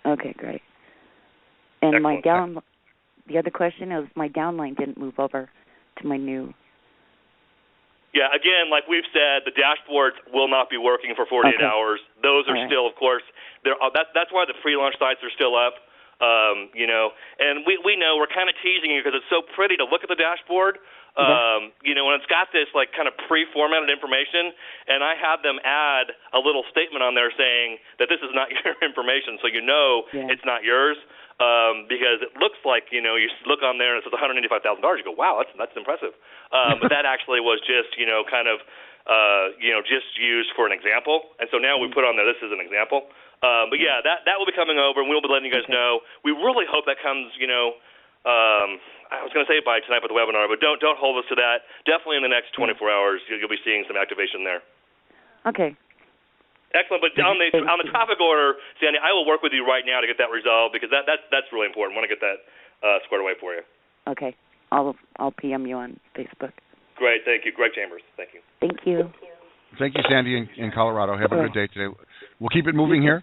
Okay, great. And excellent. The other question is my downline didn't move over to my new. Yeah, again, like we've said, the dashboards will not be working for 48 hours. Those are still, of course, that's why the pre-launch sites are still up. And we know we're kind of teasing you because it's so pretty to look at the dashboard, and it's got this kind of pre-formatted information, and I had them add a little statement on there saying that this is not your information, so it's not yours, because it looks like, you look on there and it says $185,000. You go, wow, that's impressive. But that actually was just, just used for an example, and so now we put on there this is an example. But yeah, that will be coming over, and we'll be letting you guys know. We really hope that comes, I was going to say by tonight with the webinar, but don't hold us to that. Definitely in the next 24 hours, you'll be seeing some activation there. Okay. Excellent. But on the traffic order, Sandy, I will work with you right now to get that resolved because that's really important. I want to get that squared away for you. Okay. I'll PM you on Facebook. Great. Thank you. Greg Chambers. Thank you. Thank you. Thank you, Sandy in Colorado. Have a good day today. We'll keep it moving here.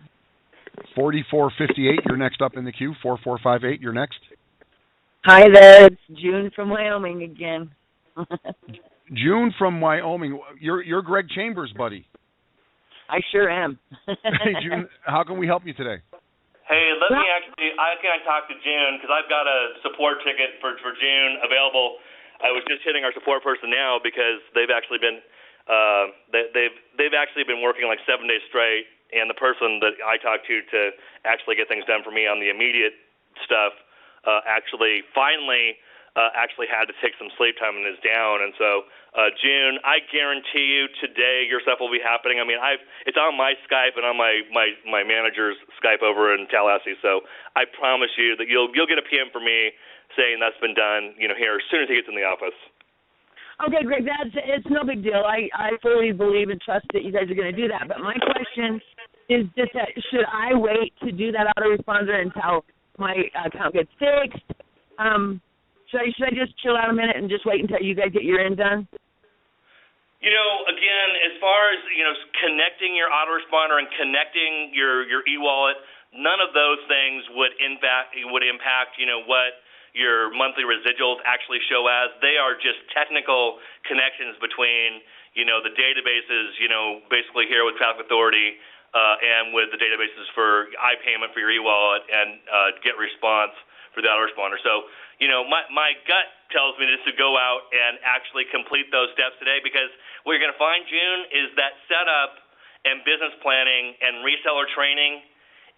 4458, you're next up in the queue. 4458, you're next. Hi there, it's June from Wyoming again. June from Wyoming. You're Greg Chambers, buddy. I sure am. Hey, June, how can we help you today? Hey, I can talk to June because I've got a support ticket for June available. I was just hitting our support person now because they've actually been they've actually been working 7 days straight, and the person that I talked to actually get things done for me on the immediate stuff finally had to take some sleep time and is down. And so, June, I guarantee you today your stuff will be happening. It's on my Skype and on my manager's Skype over in Tallahassee. So I promise you that you'll get a PM from me saying that's been done. Here as soon as he gets in the office. Okay, Greg, it's no big deal. I fully believe and trust that you guys are going to do that. But my question is just that should I wait to do that autoresponder until my account gets fixed? Should I just chill out a minute and just wait until you guys get your end done? Again, as far as, connecting your autoresponder and connecting your e-wallet, none of those things would impact, what your monthly residuals actually show as. They are just technical connections between, the databases, basically here with Traffic Authority and with the databases for iPayment for your e-wallet and Get Response for the autoresponder. So, my gut tells me just to go out and actually complete those steps today because what you're going to find, June, is that setup and business planning and reseller training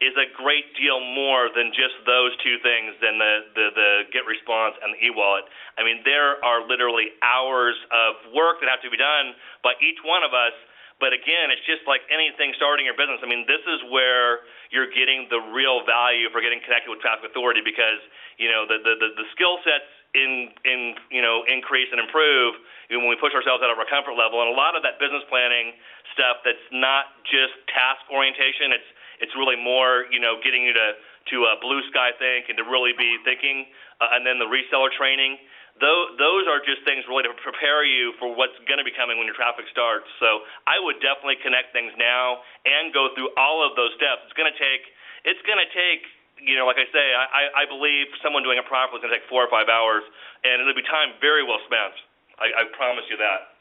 is a great deal more than just those two things than the Get Response and the e-wallet. There are literally hours of work that have to be done by each one of us. But again, it's just like anything starting your business. This is where you're getting the real value for getting connected with Traffic Authority because, the skill sets increase and improve when we push ourselves out of our comfort level. And a lot of that business planning stuff that's not just task orientation, it's really more, getting you to blue sky think and to really be thinking, and then the reseller training. Those are just things really to prepare you for what's going to be coming when your traffic starts. So I would definitely connect things now and go through all of those steps. It's going to take, like I say, I believe someone doing it properly is going to take 4 or 5 hours, and it'll be time very well spent. I promise you that.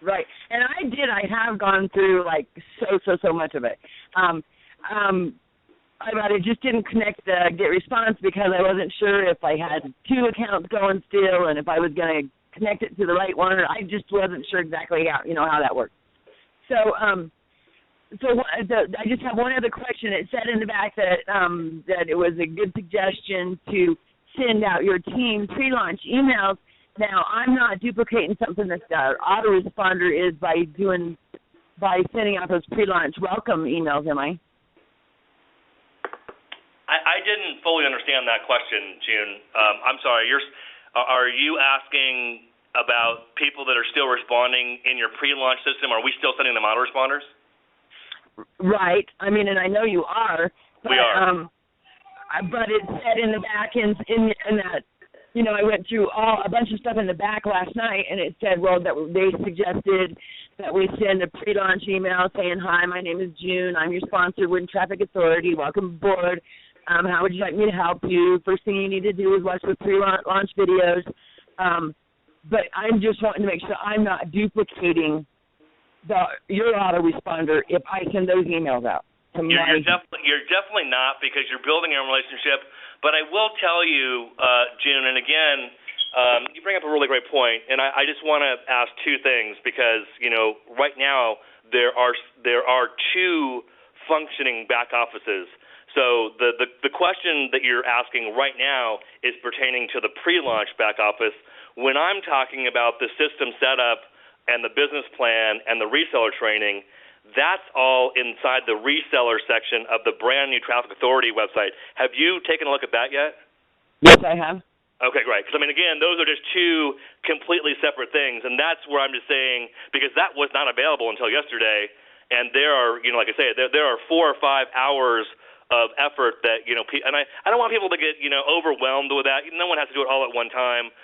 Right. And I have gone through like so much of it. I just didn't connect the GetResponse because I wasn't sure if I had 2 accounts going still and if I was going to connect it to the right one. I just wasn't sure exactly how that worked. So I just have one other question. It said in the back that it was a good suggestion to send out your team pre-launch emails. Now, I'm not duplicating something that the autoresponder is by sending out those pre-launch welcome emails, am I? I didn't fully understand that question, June. I'm sorry. Are you asking about people that are still responding in your pre-launch system? Are we still sending them autoresponders? Right. I mean, and I know you are. But, we are. But it said in the back in that, I went through a bunch of stuff in the back last night, and it said, well, that they suggested that we send a pre-launch email saying, hi, my name is June. I'm your sponsor, Wind Traffic Authority. Welcome aboard. How would you like me to help you? First thing you need to do is watch the pre-launch videos. But I'm just wanting to make sure I'm not duplicating your autoresponder if I send those emails out. You're definitely not, because you're building your own relationship. But I will tell you, June, and again, you bring up a really great point, and I just want to ask 2 things because right now there are 2 functioning back offices. So the question that you're asking right now is pertaining to the pre-launch back office. When I'm talking about the system setup and the business plan and the reseller training, that's all inside the reseller section of the brand new Traffic Authority website. Have you taken a look at that yet? Yes, I have. Okay, great. Because, again, those are just 2 completely separate things, and that's where I'm just saying, because that was not available until yesterday, and there are, like I say, there are 4 or 5 hours of effort that, and I don't want people to get, overwhelmed with that. No one has to do it all at one time,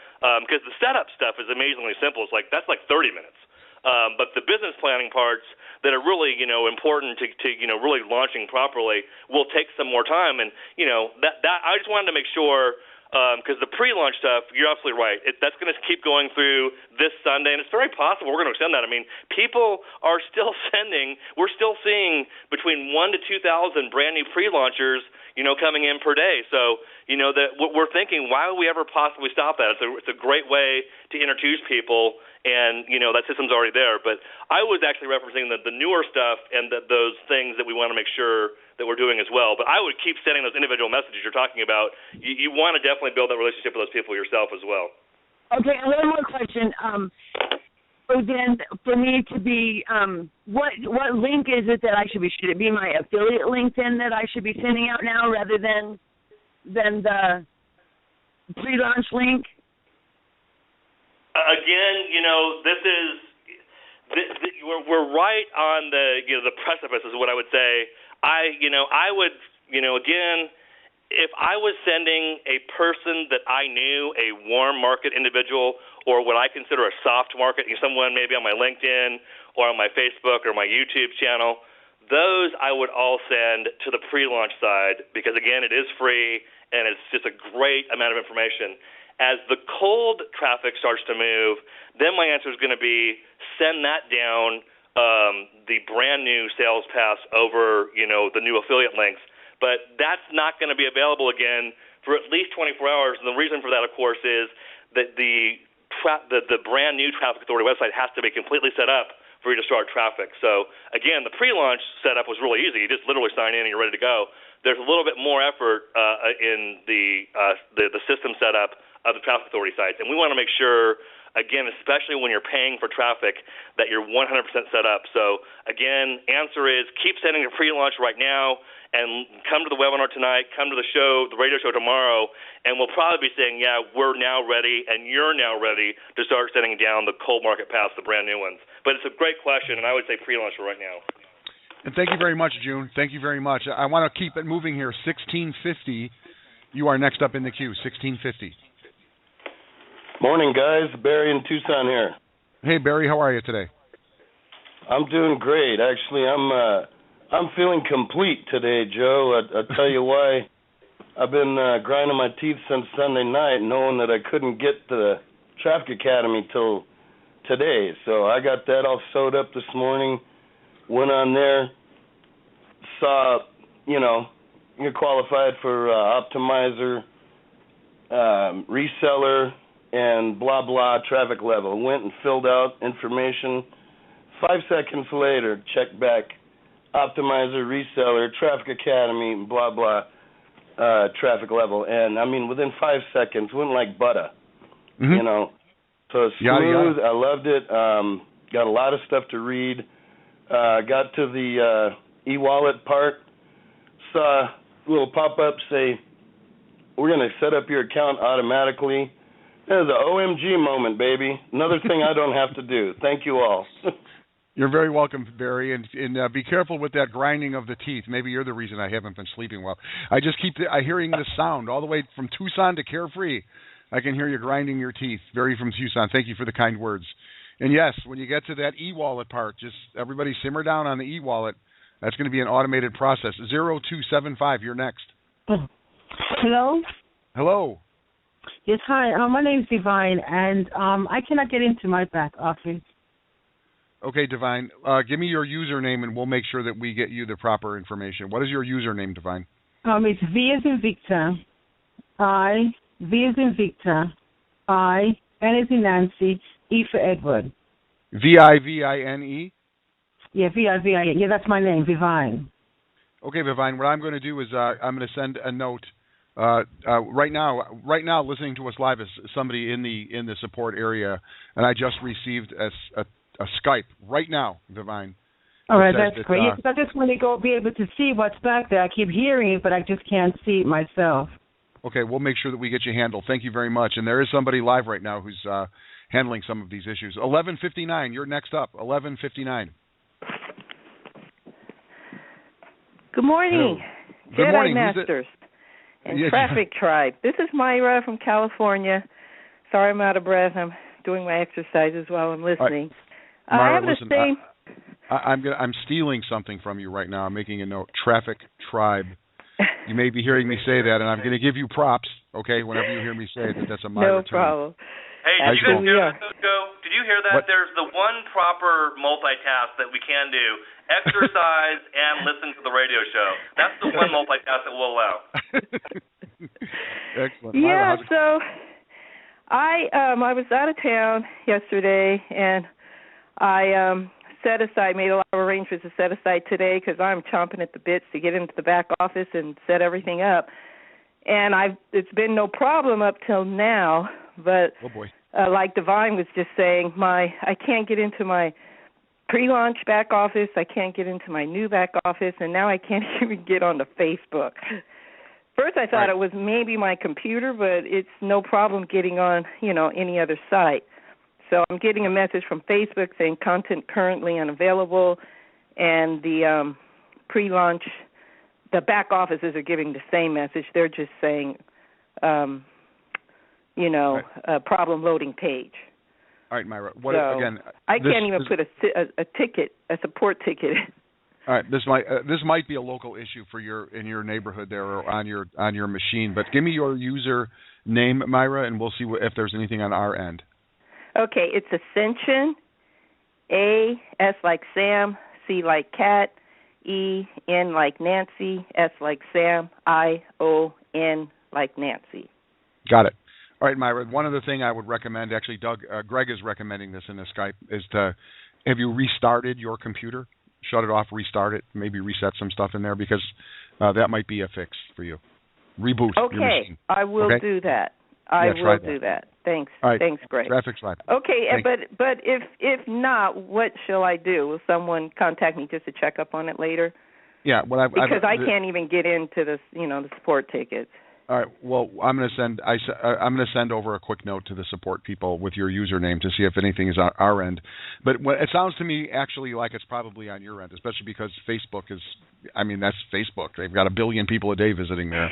because the setup stuff is amazingly simple. That's like 30 minutes. But the business planning parts that are really, important to really launching properly will take some more time. And, that I just wanted to make sure, because the pre-launch stuff, you're absolutely right. That's going to keep going through this Sunday, and it's very possible we're going to extend that. People are still sending. We're still seeing between 1,000 to 2,000 brand new pre-launchers, coming in per day. So, that we're thinking, why would we ever possibly stop that? It's a great way to introduce people, and that system's already there. But I was actually referencing the newer stuff and those things that we want to make sure that we're doing as well. But I would keep sending those individual messages you're talking about. You want to definitely build that relationship with those people yourself as well. Okay, and one more question. So then, for me to be, what link is it that I should be? Should it be my affiliate link then that I should be sending out now rather than the pre-launch link? Again, we're right on the precipice is what I would say. I would, again, if I was sending a person that I knew, a warm market individual, or what I consider a soft market, someone maybe on my LinkedIn or on my Facebook or my YouTube channel, those I would all send to the pre-launch side because, again, it is free and it's just a great amount of information. As the cold traffic starts to move, then my answer is going to be send that down the brand new sales pass over, the new affiliate links. But that's not going to be available again for at least 24 hours. And the reason for that, of course, is that the brand new Traffic Authority website has to be completely set up for you to start traffic. So, again, the pre-launch setup was really easy. You just literally sign in and you're ready to go. There's a little bit more effort in the system setup of the Traffic Authority sites. And we want to make sure, again, especially when you're paying for traffic, that you're 100% set up. So, again, answer is keep sending your pre-launch right now and come to the webinar tonight, come to the show, the radio show tomorrow, and we'll probably be saying, yeah, we're now ready and you're now ready to start sending down the cold market pass, the brand new ones. But it's a great question, and I would say pre-launch right now. And thank you very much, June. Thank you very much. I want to keep it moving here. 1650, you are next up in the queue, 1650. Morning, guys. Barry in Tucson here. Hey, Barry, how are you today? I'm doing great. Actually, I'm feeling complete today, Joe. I'll tell you why. I've been grinding my teeth since Sunday night, knowing that I couldn't get to the Traffic Academy till today. So I got that all sewed up this morning. Went on there, saw, you're qualified for optimizer, reseller, and blah, blah, traffic level. Went and filled out information. 5 seconds later, check back, optimizer, reseller, traffic academy, blah, blah, traffic level. And, within 5 seconds, went like butter, So it's smooth. I loved it. Got a lot of stuff to read. Got to the e-wallet part. Saw a little pop-up say, we're going to set up your account automatically. That was the OMG moment, baby. Another thing I don't have to do. Thank you all. You're very welcome, Barry, and be careful with that grinding of the teeth. Maybe you're the reason I haven't been sleeping well. I just keep hearing this sound all the way from Tucson to Carefree. I can hear you grinding your teeth. Barry from Tucson, thank you for the kind words. And yes, when you get to that e-wallet part, just everybody simmer down on the e-wallet. That's going to be an automated process. 0275, you're next. Hello? Hello. Yes, hi. My name is Divine, and I cannot get into my back office. Okay, Divine. Give me your username, and we'll make sure that we get you the proper information. What is your username, Divine? It's V as in Victor, I, V as in Victor, I, N as in Nancy, E for Edward. V-I-V-I-N-E? Yeah, V-I-V-I-N. Yeah, that's my name, Divine. Okay, Divine. What I'm going to do is I'm going to send a note. Right now, listening to us live is somebody in the support area, and I just received a Skype right now, Divine. All right, that's great. I just want to be able to see what's back there. I keep hearing it, but I just can't see it myself. Okay, we'll make sure that we get you handled. Thank you very much. And there is somebody live right now who's handling some of these issues. 11:59, you're next up. 11:59. Good morning, Good Jedi morning. Masters and Traffic Tribe. This is Myra from California. Sorry I'm out of breath. I'm doing my exercises while I'm listening. Myra, I have listen, the same. I'm stealing something from you right now. I'm making a note. Traffic Tribe. You may be hearing me say that, and I'm going to give you props. Okay, whenever you hear me say it, that's a Myra No problem. Hey, did you guys hear that, Joe? Did you hear that? What? There's the one proper multitask that we can do: exercise and listen to the radio show. That's the one multitask that we'll allow. Excellent. Yeah, Myra, so I was out of town yesterday, and I made a lot of arrangements to set aside today because I'm chomping at the bits to get into the back office and set everything up. And it's been no problem up till now, but oh boy. Like Divine was just saying, I can't get into my pre-launch back office, I can't get into my new back office, and now I can't even get onto Facebook. First I thought it was maybe my computer, but it's no problem getting on, any other site. So I'm getting a message from Facebook saying content currently unavailable, and the pre-launch, the back offices are giving the same message. They're just saying, a problem loading page. All right, Myra. I can't even put a ticket, a support ticket. All right, this might be a local issue for in your neighborhood there or on your machine. But give me your user name, Myra, and we'll see if there's anything on our end. Okay, it's Ascension, A, S like Sam, C like Cat, E, N like Nancy, S like Sam, I, O, N like Nancy. Got it. All right, Myra, one other thing I would recommend, actually, Greg is recommending this in the Skype, is have you restarted your computer? Shut it off, restart it, maybe reset some stuff in there, because that might be a fix for you. Reboot your machine. I will do that. I will do that. Thanks. All right. Thanks, Greg. Traffic Tribe. Okay, but if not, what shall I do? Will someone contact me just to check up on it later? Yeah, because I can't even get into the the support tickets. All right. Well, I'm going to send over a quick note to the support people with your username to see if anything is on our end. But it sounds to me actually like it's probably on your end, especially because Facebook that's Facebook. They've got 1 billion people a day visiting their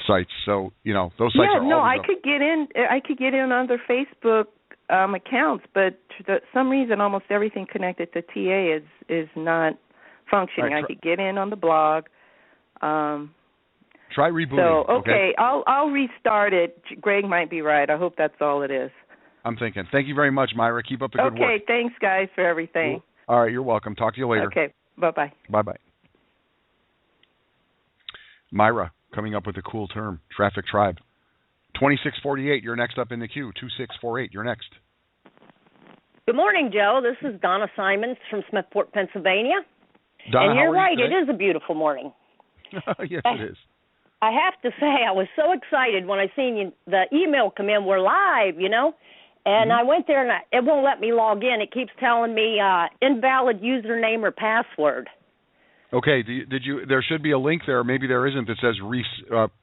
sites. So those sites are always up. I could get in on their Facebook accounts, but for some reason almost everything connected to TA is not functioning. Right, I could get in on the blog. Try rebooting. So okay, I'll restart it. Greg might be right. I hope that's all it is. I'm thinking. Thank you very much, Myra. Keep up the good work. Okay, thanks, guys, for everything. All right, you're welcome. Talk to you later. Okay, bye-bye. Bye-bye. Myra, coming up with a cool term, Traffic Tribe. 2648, you're next up in the queue. 2648, you're next. Good morning, Joe. This is Donna Simons from Smithport, Pennsylvania. Donna, and you're how are right, you it is a beautiful morning. Yes, it is. I have to say, I was so excited when I seen the email come in. We're live, and I went there and it won't let me log in. It keeps telling me invalid username or password. Okay, did you? There should be a link there. Maybe there isn't. That says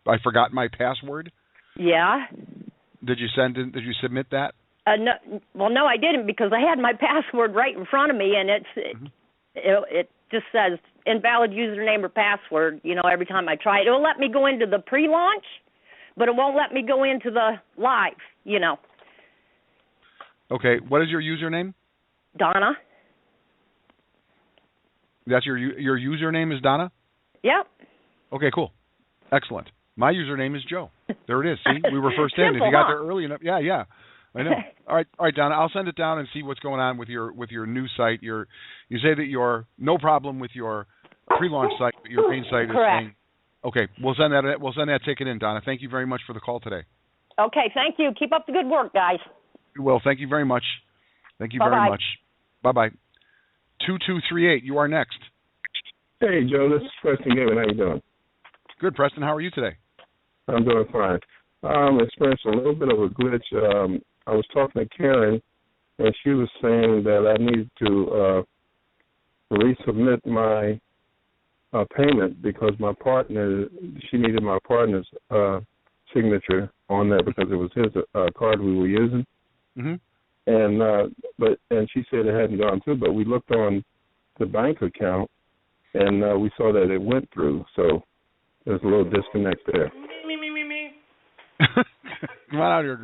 I forgot my password. Yeah. Did you submit that? No, I didn't because I had my password right in front of me, and it just says invalid username or password. Every time I try it, it'll let me go into the pre-launch, but it won't let me go into the live. Okay, what is your username? Donna. That's your username is Donna? Yep. Okay, cool. Excellent. My username is Joe. There it is. See, we were first in. Simple, If you got there early enough, yeah. I know. All right, Donna. I'll send it down and see what's going on with your new site. You say that you're no problem with your pre-launch site, but your main site is saying. Okay, we'll send that ticket in, Donna. Thank you very much for the call today. Okay, thank you. Keep up the good work, guys. Well, thank you very much. Thank you Bye-bye. very much. Bye-bye. 2238, you are next. Hey, Joe. This is Preston Gavin. How you doing? Good, Preston. How are you today? I'm doing fine. Experienced a little bit of a glitch. I was talking to Karen, and she was saying that I needed to resubmit my payment because she needed my partner's signature on there because it was his card we were using. Mm-hmm. And she said it hadn't gone through, but we looked on the bank account, and we saw that it went through. So there's a little disconnect there. Me. Come on out here,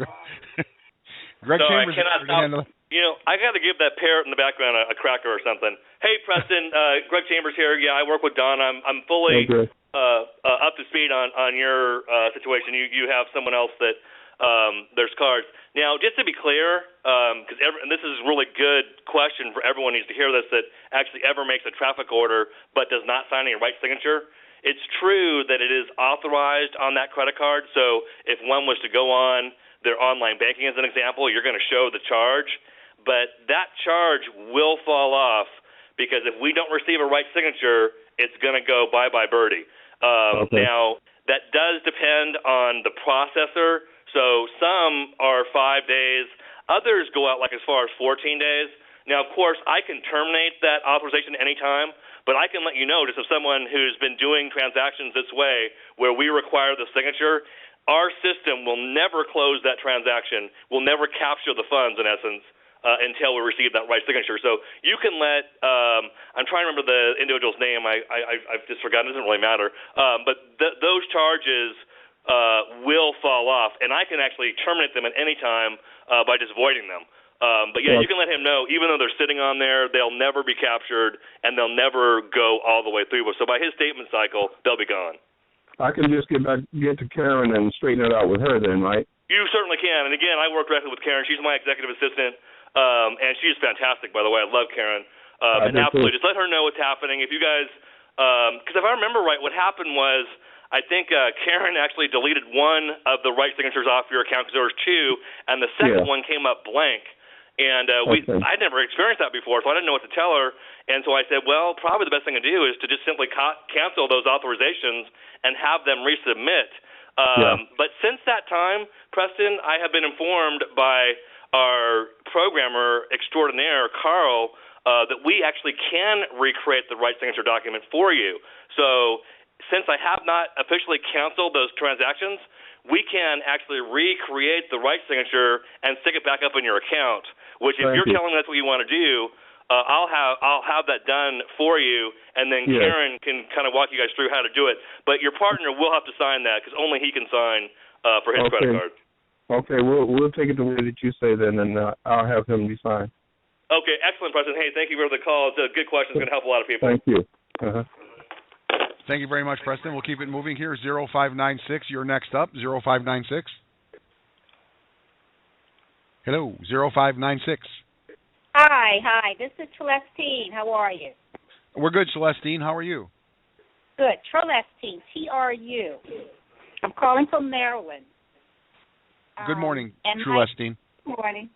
Greg No, Chambers. I cannot stop. I got to give that parrot in the background a cracker or something. Hey, Preston, Greg Chambers here. Yeah, I work with Don. I'm fully up to speed on your situation. You have someone else that there's cards. Now, just to be clear, and this is a really good question for everyone needs to hear this, that actually ever makes a traffic order but does not sign a right signature. It's true that it is authorized on that credit card. So if one was to go on their online banking, as an example, you're going to show the charge. But that charge will fall off because if we don't receive a right signature, it's going to go bye-bye birdie. Now, that does depend on the processor. So some are 5 days. Others go out like as far as 14 days. Now, of course, I can terminate that authorization anytime, but I can let you know just of someone who's been doing transactions this way where we require the signature, our system will never close that transaction, will never capture the funds, in essence, until we receive that right signature. So you can let I'm trying to remember the individual's name. I've just forgotten. It doesn't really matter. But those charges will fall off, and I can actually terminate them at any time by just voiding them. But yeah, you can let him know, even though they're sitting on there, they'll never be captured, and they'll never go all the way through. So by his statement cycle, they'll be gone. I can just get to Karen and straighten it out with her then, right? You certainly can. And again, I work directly with Karen. She's my executive assistant, and she's fantastic, by the way. I love Karen. And absolutely, just let her know what's happening. If you guys, because if I remember right, what happened was, I think Karen actually deleted one of the right signatures off your account because there was two, and the second one came up blank. And I'd never experienced that before, so I didn't know what to tell her. And so I said, well, probably the best thing to do is to just simply cancel those authorizations and have them resubmit. But since that time, Preston, I have been informed by our programmer extraordinaire, Carl, that we actually can recreate the right signature document for you. So since I have not officially canceled those transactions, we can actually recreate the right signature and stick it back up in your account, which if you're telling me that's what you want to do, I'll have that done for you, and then Karen can kind of walk you guys through how to do it. But your partner will have to sign that because only he can sign for his credit card. Okay, we'll take it the way that you say then, and I'll have him be signed. Okay, excellent, President. Hey, thank you for the call. It's a good question. It's going to help a lot of people. Thank you. Thank you very much, Preston. We'll keep it moving here. 0596, you're next up. 0596. Hello, 0596. Hi. This is Celestine. How are you? We're good, Celestine. How are you? Good. Trelestine, TRU. I'm calling from Maryland. Good morning, Celestine. Good morning.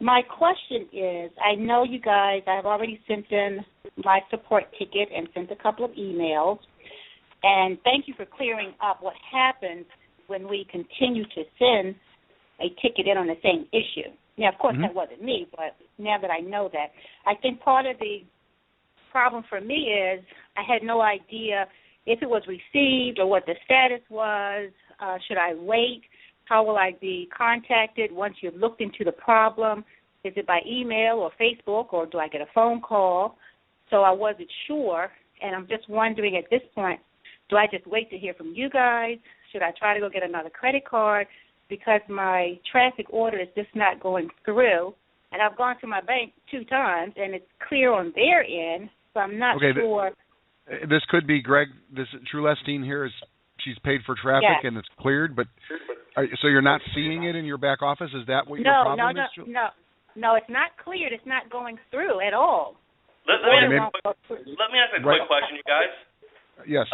My question is, I know you guys, I've already sent in my support ticket and sent a couple of emails, and thank you for clearing up what happens when we continue to send a ticket in on the same issue. Now, of course, that wasn't me, but now that I know that, I think part of the problem for me is I had no idea if it was received or what the status was. Should I wait? How will I be contacted once you've looked into the problem? Is it by email or Facebook, or do I get a phone call? So I wasn't sure, and I'm just wondering at this point, do I just wait to hear from you guys? Should I try to go get another credit card? Because my traffic order is just not going through, and I've gone to my bank 2 times, and it's clear on their end, so I'm not sure. This could be Greg. This Trelestine here she's paid for traffic and it's cleared, but so you're not seeing it in your back office? Is that what your problem is? No, it's not cleared. It's not going through at all. Let me ask a quick question, you guys. Yes.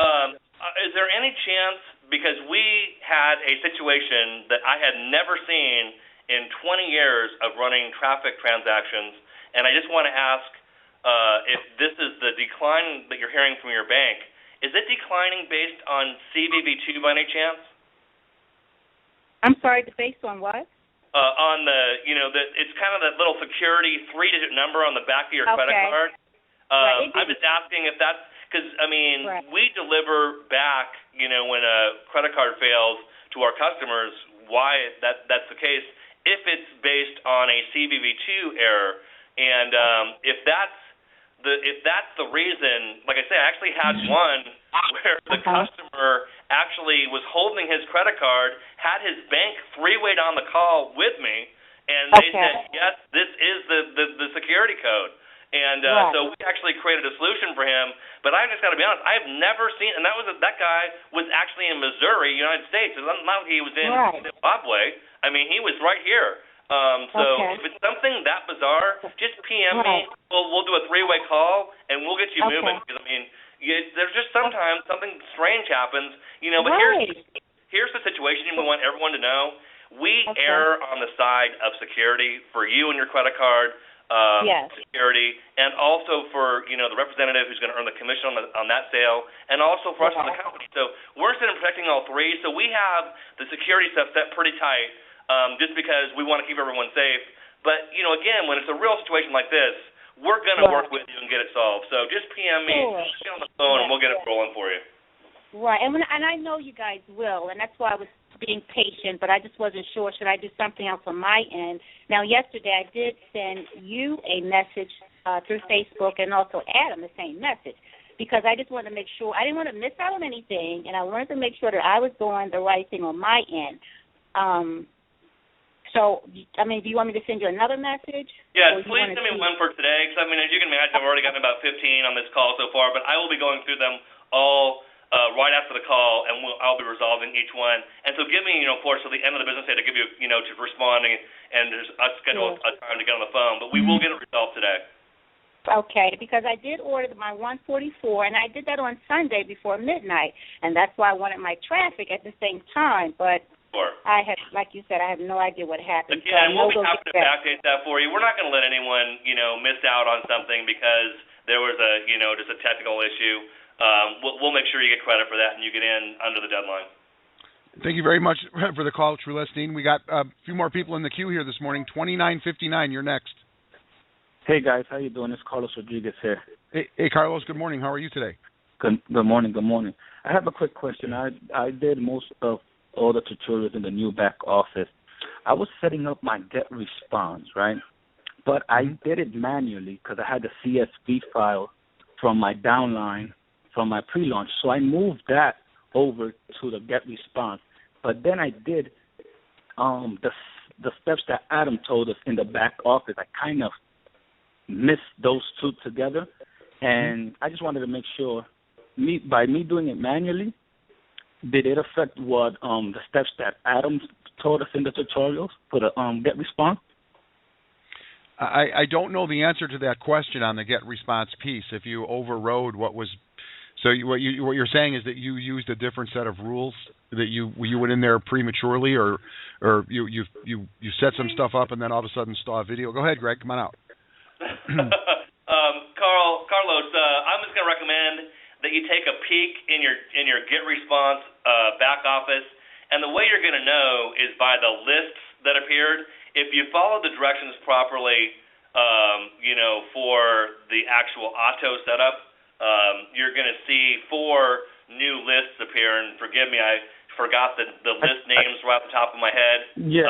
Is there any chance, because we had a situation that I had never seen in 20 years of running traffic transactions, and I just want to ask if this is the decline that you're hearing from your bank, is it declining based on CVV2 by any chance? I'm sorry, based on what? On it's kind of that little security 3-digit number on the back of your credit card. I'm just asking if that's, because, we deliver back, when a credit card fails to our customers, why that's the case, if it's based on a CVV2 error. And if that's the reason, like I say, I actually had one where the customer actually was holding his credit card, had his bank 3-wayed on the call with me, and they said, yes, this is the security code. And so we actually created a solution for him. But I just got to be honest, I have never seen, and that guy was actually in Missouri, United States. It's not like he was in Zimbabwe. He was right here. If it's something that bizarre, just PM me. We'll do a 3-way call, and we'll get you moving. Because, there's just sometimes something strange happens. But here's the situation we want everyone to know. We err on the side of security for you and your credit card, security, and also for the representative who's going to earn the commission on that sale, and also for us as a company. So we're interested in protecting all three. So we have the security stuff set pretty tight, just because we want to keep everyone safe. But again, when it's a real situation like this, we're going to work with you and get it solved. So just PM me, get on the phone, and we'll get it rolling for you. Right, and I know you guys will, and that's why I was being patient, but I just wasn't sure, should I do something else on my end? Now, yesterday I did send you a message through Facebook and also Adam the same message, because I just wanted to make sure, I didn't want to miss out on anything, and I wanted to make sure that I was doing the right thing on my end. So, do you want me to send you another message? Yeah, please send me one for today, because, as you can imagine, I've already gotten about 15 on this call so far, but I will be going through them all right after the call, and I'll be resolving each one. And so give me, of course, till the end of the business day to give you, to respond and just schedule a time to get on the phone. But we will get it resolved today. Okay, because I did order my 144, and I did that on Sunday before midnight, and that's why I wanted my traffic at the same time. But I had, like you said, I have no idea what happened. Again, we'll be happy to backdate that for you. We're not going to let anyone, miss out on something because there was just a technical issue. We'll make sure you get credit for that and you get in under the deadline. Thank you very much for the call, Trelestine. We got a few more people in the queue here this morning. 2959, you're next. Hey, guys. How you doing? It's Carlos Rodriguez here. Hey, Carlos. Good morning. How are you today? Good morning. Good morning. I have a quick question. I did most of all the tutorials in the new back office. I was setting up my GetResponse, right? But I did it manually because I had the CSV file from my downline from my pre-launch. So I moved that over to the GetResponse. But then I did the steps that Adam told us in the back office. I kind of mixed those two together. And I just wanted to make sure, by me doing it manually, did it affect what the steps that Adam taught us in the tutorials for the get response? I don't know the answer to that question on the get response piece. If you overrode what was, what you're saying is that you used a different set of rules, that you went in there prematurely, or you set some stuff up and then all of a sudden saw a video. Go ahead, Greg. Come on out. Carlos, I'm just going to recommend that you take a peek in your get response back office, and the way you're going to know is by the lists that appeared. If you follow the directions properly, for the actual auto setup, you're going to see 4 new lists appear. And forgive me, I forgot the list names right off the top of my head. Yeah,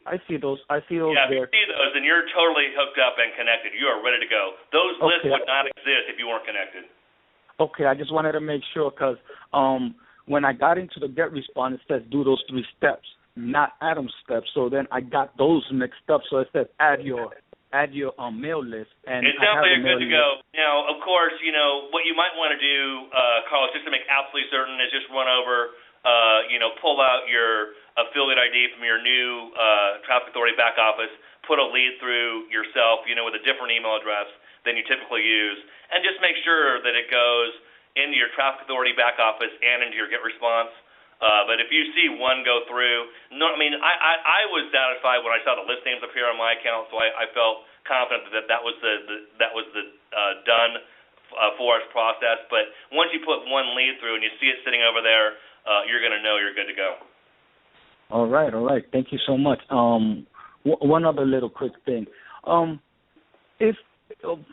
I see those. I see those. Yeah, there. if you see those, then you're totally hooked up and connected. You are ready to go. Those lists would not exist if you weren't connected. Okay, I just wanted to make sure because when I got into the get response, it says do those 3 steps, not Adam's steps. So then I got those mixed up. So it says add your mail list, and it's definitely good to go. Now, of course, what you might want to do, Carlos, just to make absolutely certain, is just run over, pull out your affiliate ID from your new Traffic Authority back office, put a lead through yourself, with a different email address than you typically use, and just make sure that it goes into your Traffic Authority back office and into your get response. But if you see one go through, I was satisfied when I saw the list names appear on my account, so I felt confident that was the done for us process. But once you put one lead through and you see it sitting over there, you're going to know you're good to go. All right. Thank you so much. One other little quick thing. If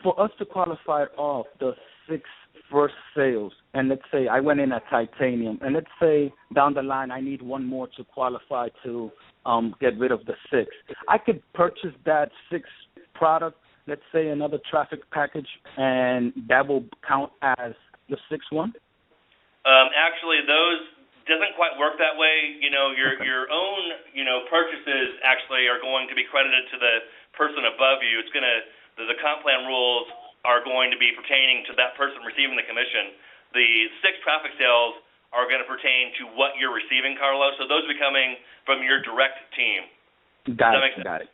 for us to qualify off the 6 first sales, and let's say I went in at titanium, and let's say down the line I need one more to qualify to get rid of the 6. I could purchase that 6 product, let's say another traffic package, and that will count as the 6th one? Actually, those doesn't quite work that way. Your own purchases actually are going to be credited to the person above you. It's going to the comp plan rules are going to be pertaining to that person receiving the commission. The 6 traffic sales are going to pertain to what you're receiving, Carlos. So those will be coming from your direct team. Got it.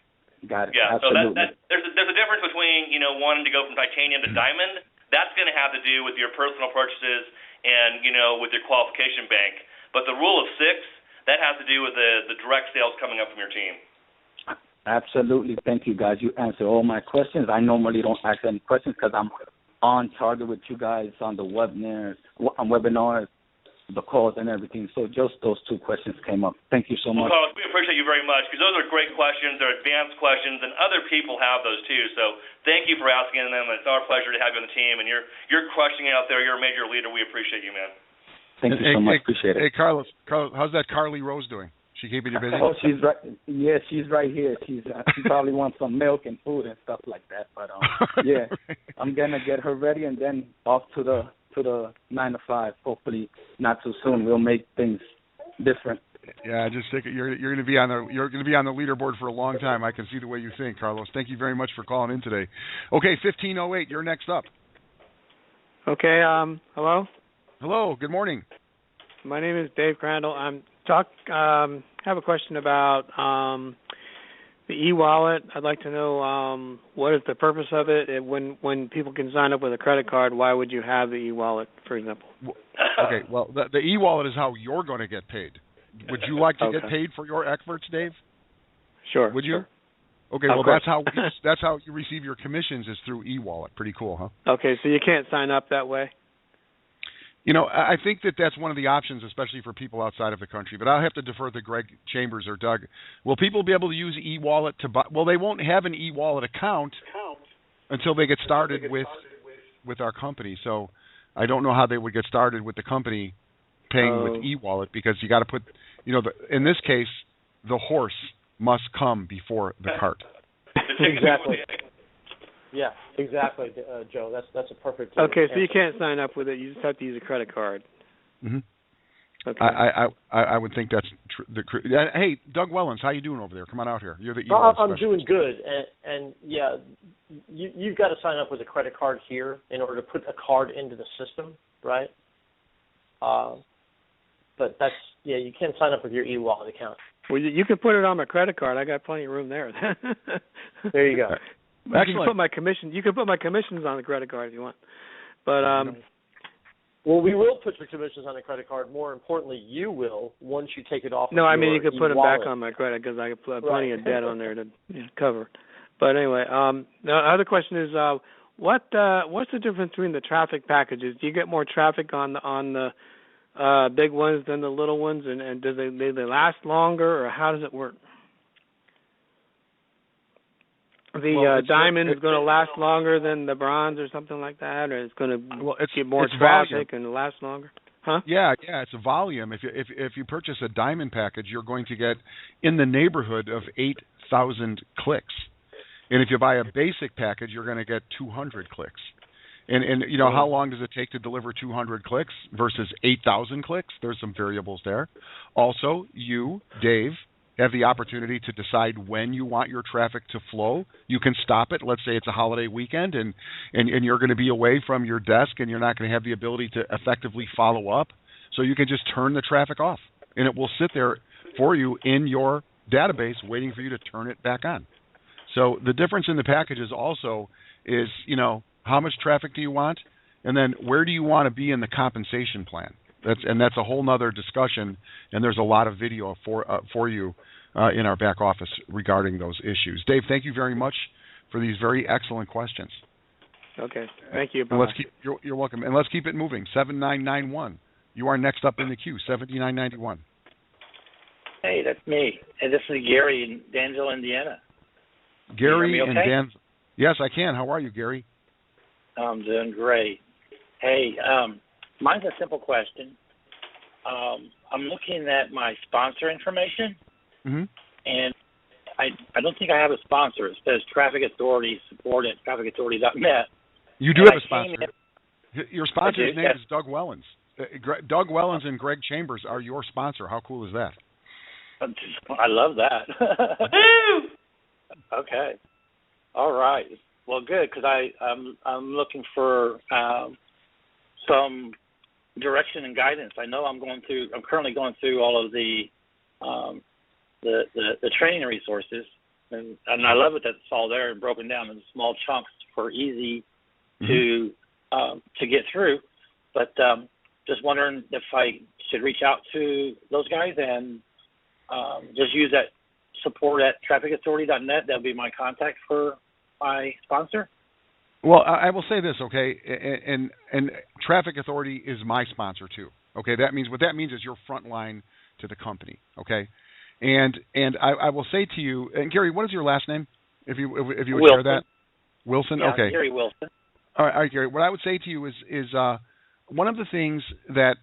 Yeah. Absolutely. So there's a difference between wanting to go from titanium to diamond. That's going to have to do with your personal purchases and with your qualification bank. But the rule of 6, that has to do with the direct sales coming up from your team. Absolutely. Thank you, guys. You answered all my questions. I normally don't ask any questions because I'm on target with you guys on the webinars, the calls, and everything. So just those 2 questions came up. Thank you so much. Well, we appreciate you very much because those are great questions. They're advanced questions, and other people have those too. So thank you for asking them. It's our pleasure to have you on the team, and you're crushing it out there. You're a major leader. We appreciate you, man. Thank you so much. Appreciate it. Hey, Carlos, how's that Carly Rose doing? She keeping you busy? Oh, she's right. Yeah, she's right here. She probably wants some milk and food and stuff like that. But yeah, I'm gonna get her ready and then off to the 9 to 5. Hopefully, not too soon. We'll make things different. Yeah, just think you're going to be on the leaderboard for a long time. I can see the way you think, Carlos. Thank you very much for calling in today. Okay, 1508, you're next up. Okay. Hello. Hello. Good morning. My name is Dave Crandall. Have a question about the e-wallet. I'd like to know what is the purpose of it. When people can sign up with a credit card, why would you have the e-wallet, for example? Okay, well, the e-wallet is how you're going to get paid. Would you like to get paid for your efforts, Dave? Sure. Would you? Sure. Okay, well, that's how you receive your commissions is through e-wallet. Pretty cool, huh? Okay, so you can't sign up that way? I think that's one of the options, especially for people outside of the country. But I'll have to defer to Greg Chambers or Doug. Will people be able to use e-wallet to buy? Well, they won't have an e-wallet account until they get started with our company. So I don't know how they would get started with the company paying with e-wallet because you got to put, in this case, the horse must come before the cart. Exactly. Yeah, exactly, Joe. That's a perfect. Okay, answer. so you can't sign up with it. You just have to use a credit card. Mm-hmm. Okay. I would think that's hey, Doug Wellens, how you doing over there? Come on out here. You're the I'm doing good, and yeah, you've got to sign up with a credit card here in order to put a card into the system, right? but that's you can't sign up with your e-wallet account. Well, you can put it on my credit card. I got plenty of room there. There you go. You can put my commission. You can put my commissions on the credit card if you want. But well, we will put your commissions on the credit card. More importantly, you will once you take it off. No, of I mean you your could put them e-wallet. back on my credit because I have plenty of debt on there to cover. But anyway, the other question is, what's the difference between the traffic packages? Do you get more traffic on the big ones than the little ones, and do they last longer, or how does it work? The diamond is going to last longer than the bronze or something like that, or it's going to get more traffic and last longer? Huh? Yeah, it's a volume. If you purchase a diamond package, you're going to get in the neighborhood of 8,000 clicks. And if you buy a basic package, you're going to get 200 clicks. And you know, how long does it take to deliver 200 clicks versus 8,000 clicks? There's some variables there. Also, you, Dave, have the opportunity to decide when you want your traffic to flow. You can stop it. Let's say it's a holiday weekend and you're going to be away from your desk and you're not going to have the ability to effectively follow up. So you can just turn the traffic off, and it will sit there for you in your database waiting for you to turn it back on. So the difference in the packages also is, you know, how much traffic do you want, and then where do you want to be in the compensation plan? That's a whole nother discussion, and there's a lot of video for you in our back office regarding those issues. Dave, thank you very much for these very excellent questions. Okay, thank you. You're welcome, and let's keep it moving. 7991. You are next up in the queue. 7991. Hey, that's me. And this is Gary in Danville, Indiana. Gary okay? and Dan. Yes, I can. How are you, Gary? I'm doing great. Hey, mine's a simple question. I'm looking at my sponsor information, and I don't think I have a sponsor. It says Traffic Authority support at trafficauthority.net. You do have a sponsor. Your sponsor's name is Doug Wellens. Doug Wellens and Greg Chambers are your sponsor. How cool is that? I love that. Okay. All right. Well, good, because I'm looking for some direction and guidance. I know I'm currently going through all of the training resources, and I love it that it's all there and broken down in small chunks for easy to get through. But just wondering if I should reach out to those guys and just use that support at trafficauthority.net. That'll be my contact for my sponsor. Well, I will say this, okay, and Traffic Authority is my sponsor too. Okay, what that means is you're front line to the company. Okay, and I will say to you, and Gary, what is your last name? If you would Wilson. share that. Wilson. Yeah, okay. Gary Wilson. All right, Gary. What I would say to you is one of the things that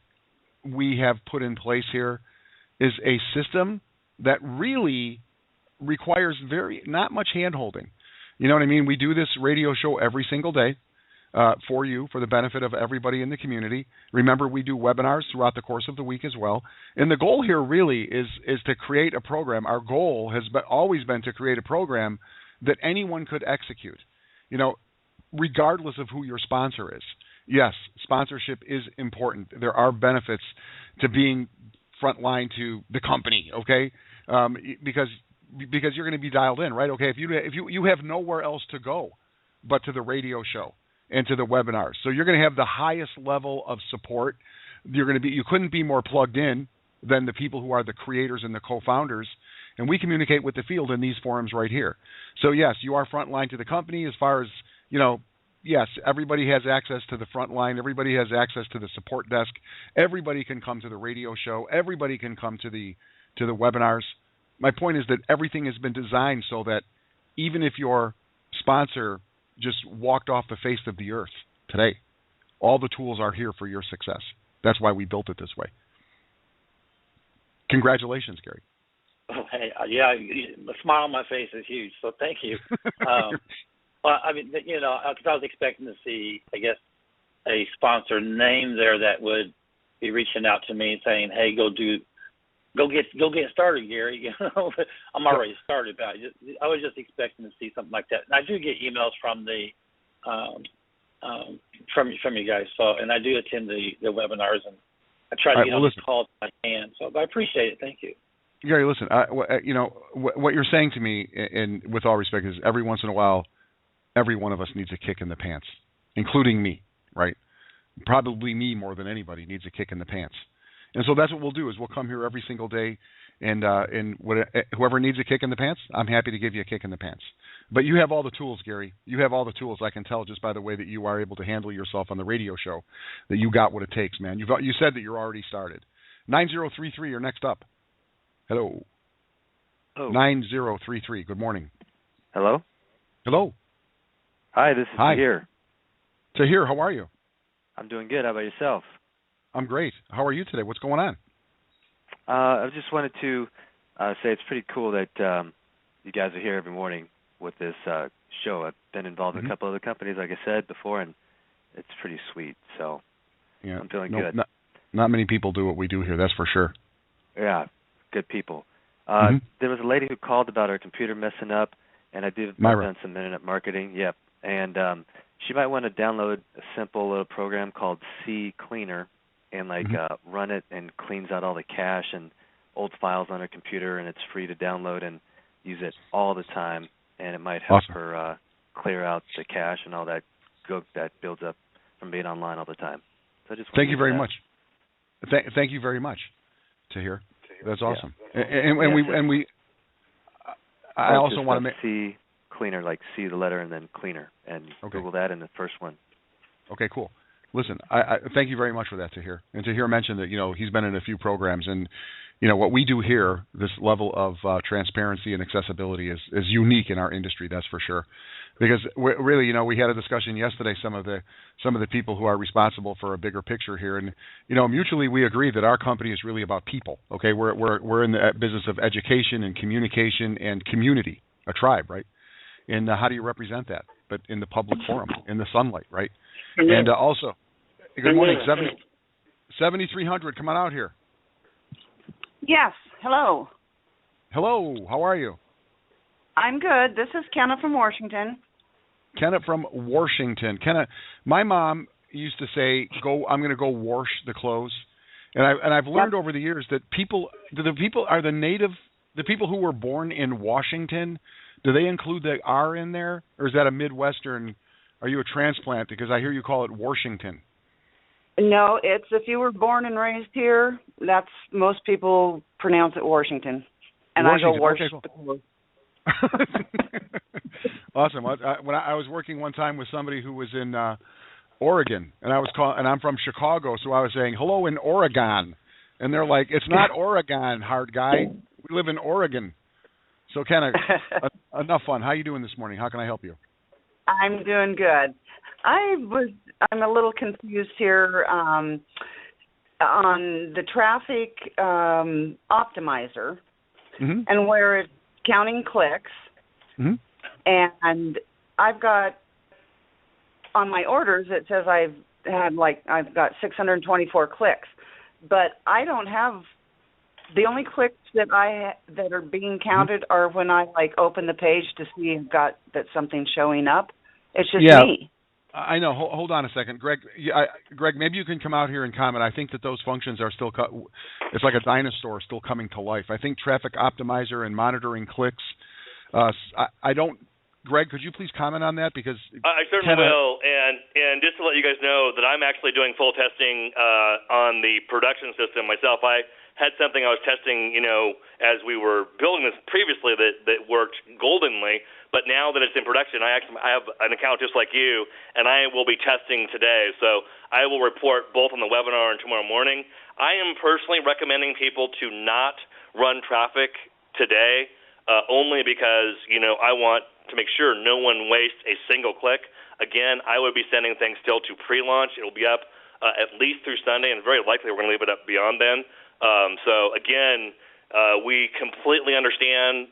we have put in place here is a system that really requires not much hand-holding. You know what I mean? We do this radio show every single day for you, for the benefit of everybody in the community. Remember, we do webinars throughout the course of the week as well. And the goal here really is to create a program. Our goal has always been to create a program that anyone could execute, you know, regardless of who your sponsor is. Yes, sponsorship is important. There are benefits to being front line to the company, okay? Because you're going to be dialed in, right? Okay, if you have nowhere else to go but to the radio show and to the webinars, so you're going to have the highest level of support. You couldn't be more plugged in than the people who are the creators and the co-founders, and we communicate with the field in these forums right here. So yes, you are front line to the company as far as, you know. Yes, everybody has access to the front line. Everybody has access to the support desk. Everybody can come to the radio show. Everybody can come to the webinars. My point is that everything has been designed so that even if your sponsor just walked off the face of the earth today, all the tools are here for your success. That's why we built it this way. Congratulations, Gary. Oh, hey, yeah, the smile on my face is huge, so thank you. Well, I mean, you know, because I was expecting to see, I guess, a sponsor name there that would be reaching out to me and saying, "Hey, go get started, Gary." You know, I'm already started, but I was just expecting to see something like that. And I do get emails from from you guys, so, and I do attend the webinars, I try to All get right, on well, these calls if I can. So I appreciate it. Thank you. Gary, listen. What you're saying to me, and with all respect, is every once in a while, every one of us needs a kick in the pants, including me, right? Probably me more than anybody needs a kick in the pants. And so that's what we'll do is we'll come here every single day, and whoever needs a kick in the pants, I'm happy to give you a kick in the pants. But you have all the tools, Gary. You have all the tools. I can tell just by the way that you are able to handle yourself on the radio show that you got what it takes, man. You said that you're already started. 9033, you're next up. Hello. Oh. 9033. Good morning. Hello? Hello. Hi, this is Tahir. Tahir, how are you? I'm doing good. How about yourself? I'm great. How are you today? What's going on? I just wanted to say it's pretty cool that you guys are here every morning with this show. I've been involved in a couple other companies, like I said before, and it's pretty sweet. So Yeah, I'm feeling good. Not many people do what we do here, that's for sure. Yeah, good people. There was a lady who called about her computer messing up, and I've done some internet marketing. Yep. And she might want to download a simple little program called C Cleaner and run it, and cleans out all the cache and old files on her computer, and it's free to download and use it all the time, and it might help her clear out the cache and all that gook that builds up from being online all the time. So I just Thank you very much. Thank you very much, Tahir. That's awesome. Yeah. I also want to make C Cleaner, like C the letter and then cleaner, and Google that in the first one. Okay, cool. Listen, I thank you very much for that, Tahir. And Tahir mentioned that he's been in a few programs, and what we do here, this level of transparency and accessibility is unique in our industry. That's for sure. Because really, we had a discussion yesterday. Some of the people who are responsible for a bigger picture here, and mutually we agree that our company is really about people. Okay, we're in the business of education and communication and community, a tribe, right? And how do you represent that? But in the public forum, in the sunlight, right? And also, good morning, 7300. Come on out here. Yes. Hello. Hello. How are you? I'm good. This is Kenna from Washington. Kenna from Washington. Kenna, my mom used to say, I'm going to go wash the clothes. And I've learned over the years that the people who were born in Washington, do they include the R in there? Or is that a Midwestern? Are you a transplant? Because I hear you call it Washington. No, it's if you were born and raised here, that's most people pronounce it Washington. And Washington. I go wash the clothes. Awesome. When I was working one time with somebody who was in Oregon, and I'm from Chicago, so I was saying hello in Oregon, and they're like, it's not Oregon, hard guy. We live in Oregon. So Kenna, enough fun. How you doing this morning? How can I help you? I'm doing good. I'm a little confused here on the traffic optimizer and where it's counting clicks. And I've got on my orders it says I've got 624 clicks, but I don't have the only clicks that are being counted are when I open the page to see that something's showing up. It's just me. I know. Hold on a second, Greg. Greg, maybe you can come out here and comment. I think that those functions are still it's like a dinosaur still coming to life. I think Traffic Optimizer and monitoring clicks. Greg, could you please comment on that? Because I certainly will. And just to let you guys know that I'm actually doing full testing on the production system myself. I had something I was testing, as we were building this previously that worked goldenly. But now that it's in production, I have an account just like you, and I will be testing today. So I will report both on the webinar and tomorrow morning. I am personally recommending people to not run traffic today, only because, I want to make sure no one wastes a single click. Again, I would be sending things still to pre-launch. It will be up at least through Sunday, and very likely we're going to leave it up beyond then. So again, we completely understand,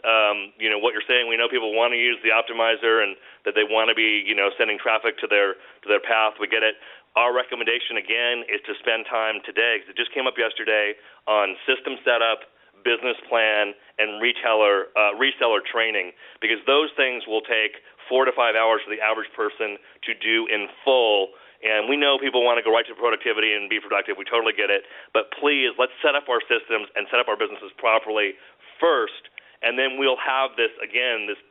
what you're saying. We know people want to use the optimizer and that they want to be, sending traffic to their path. We get it. Our recommendation, again, is to spend time today, because it just came up yesterday, on system setup, business plan, and reseller training, because those things will take 4 to 5 hours for the average person to do in full. And we know people want to go right to productivity and be productive. We totally get it. But please, let's set up our systems and set up our businesses properly first, and then we'll have this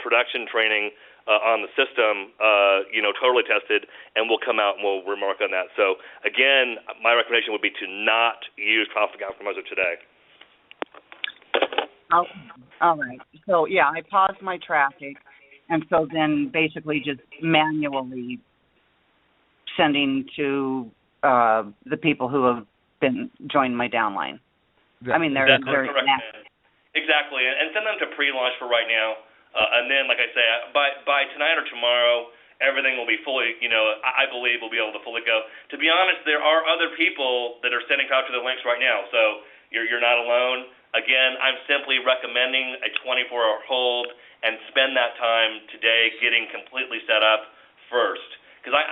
production training on the system, totally tested, and we'll come out and we'll remark on that. So, again, my recommendation would be to not use Traffic Optimizer today. Oh, all right. So, yeah, I paused my traffic, and so then basically just manually sending to the people who have been joined my downline. I mean, they're correct. Exactly, and send them to pre-launch for right now, and then, like I say, by tonight or tomorrow, everything will be fully, I believe we'll be able to fully go. To be honest, there are other people that are sending out to the links right now, so you're not alone. Again, I'm simply recommending a 24-hour hold and spend that time today getting completely set up first. Because, I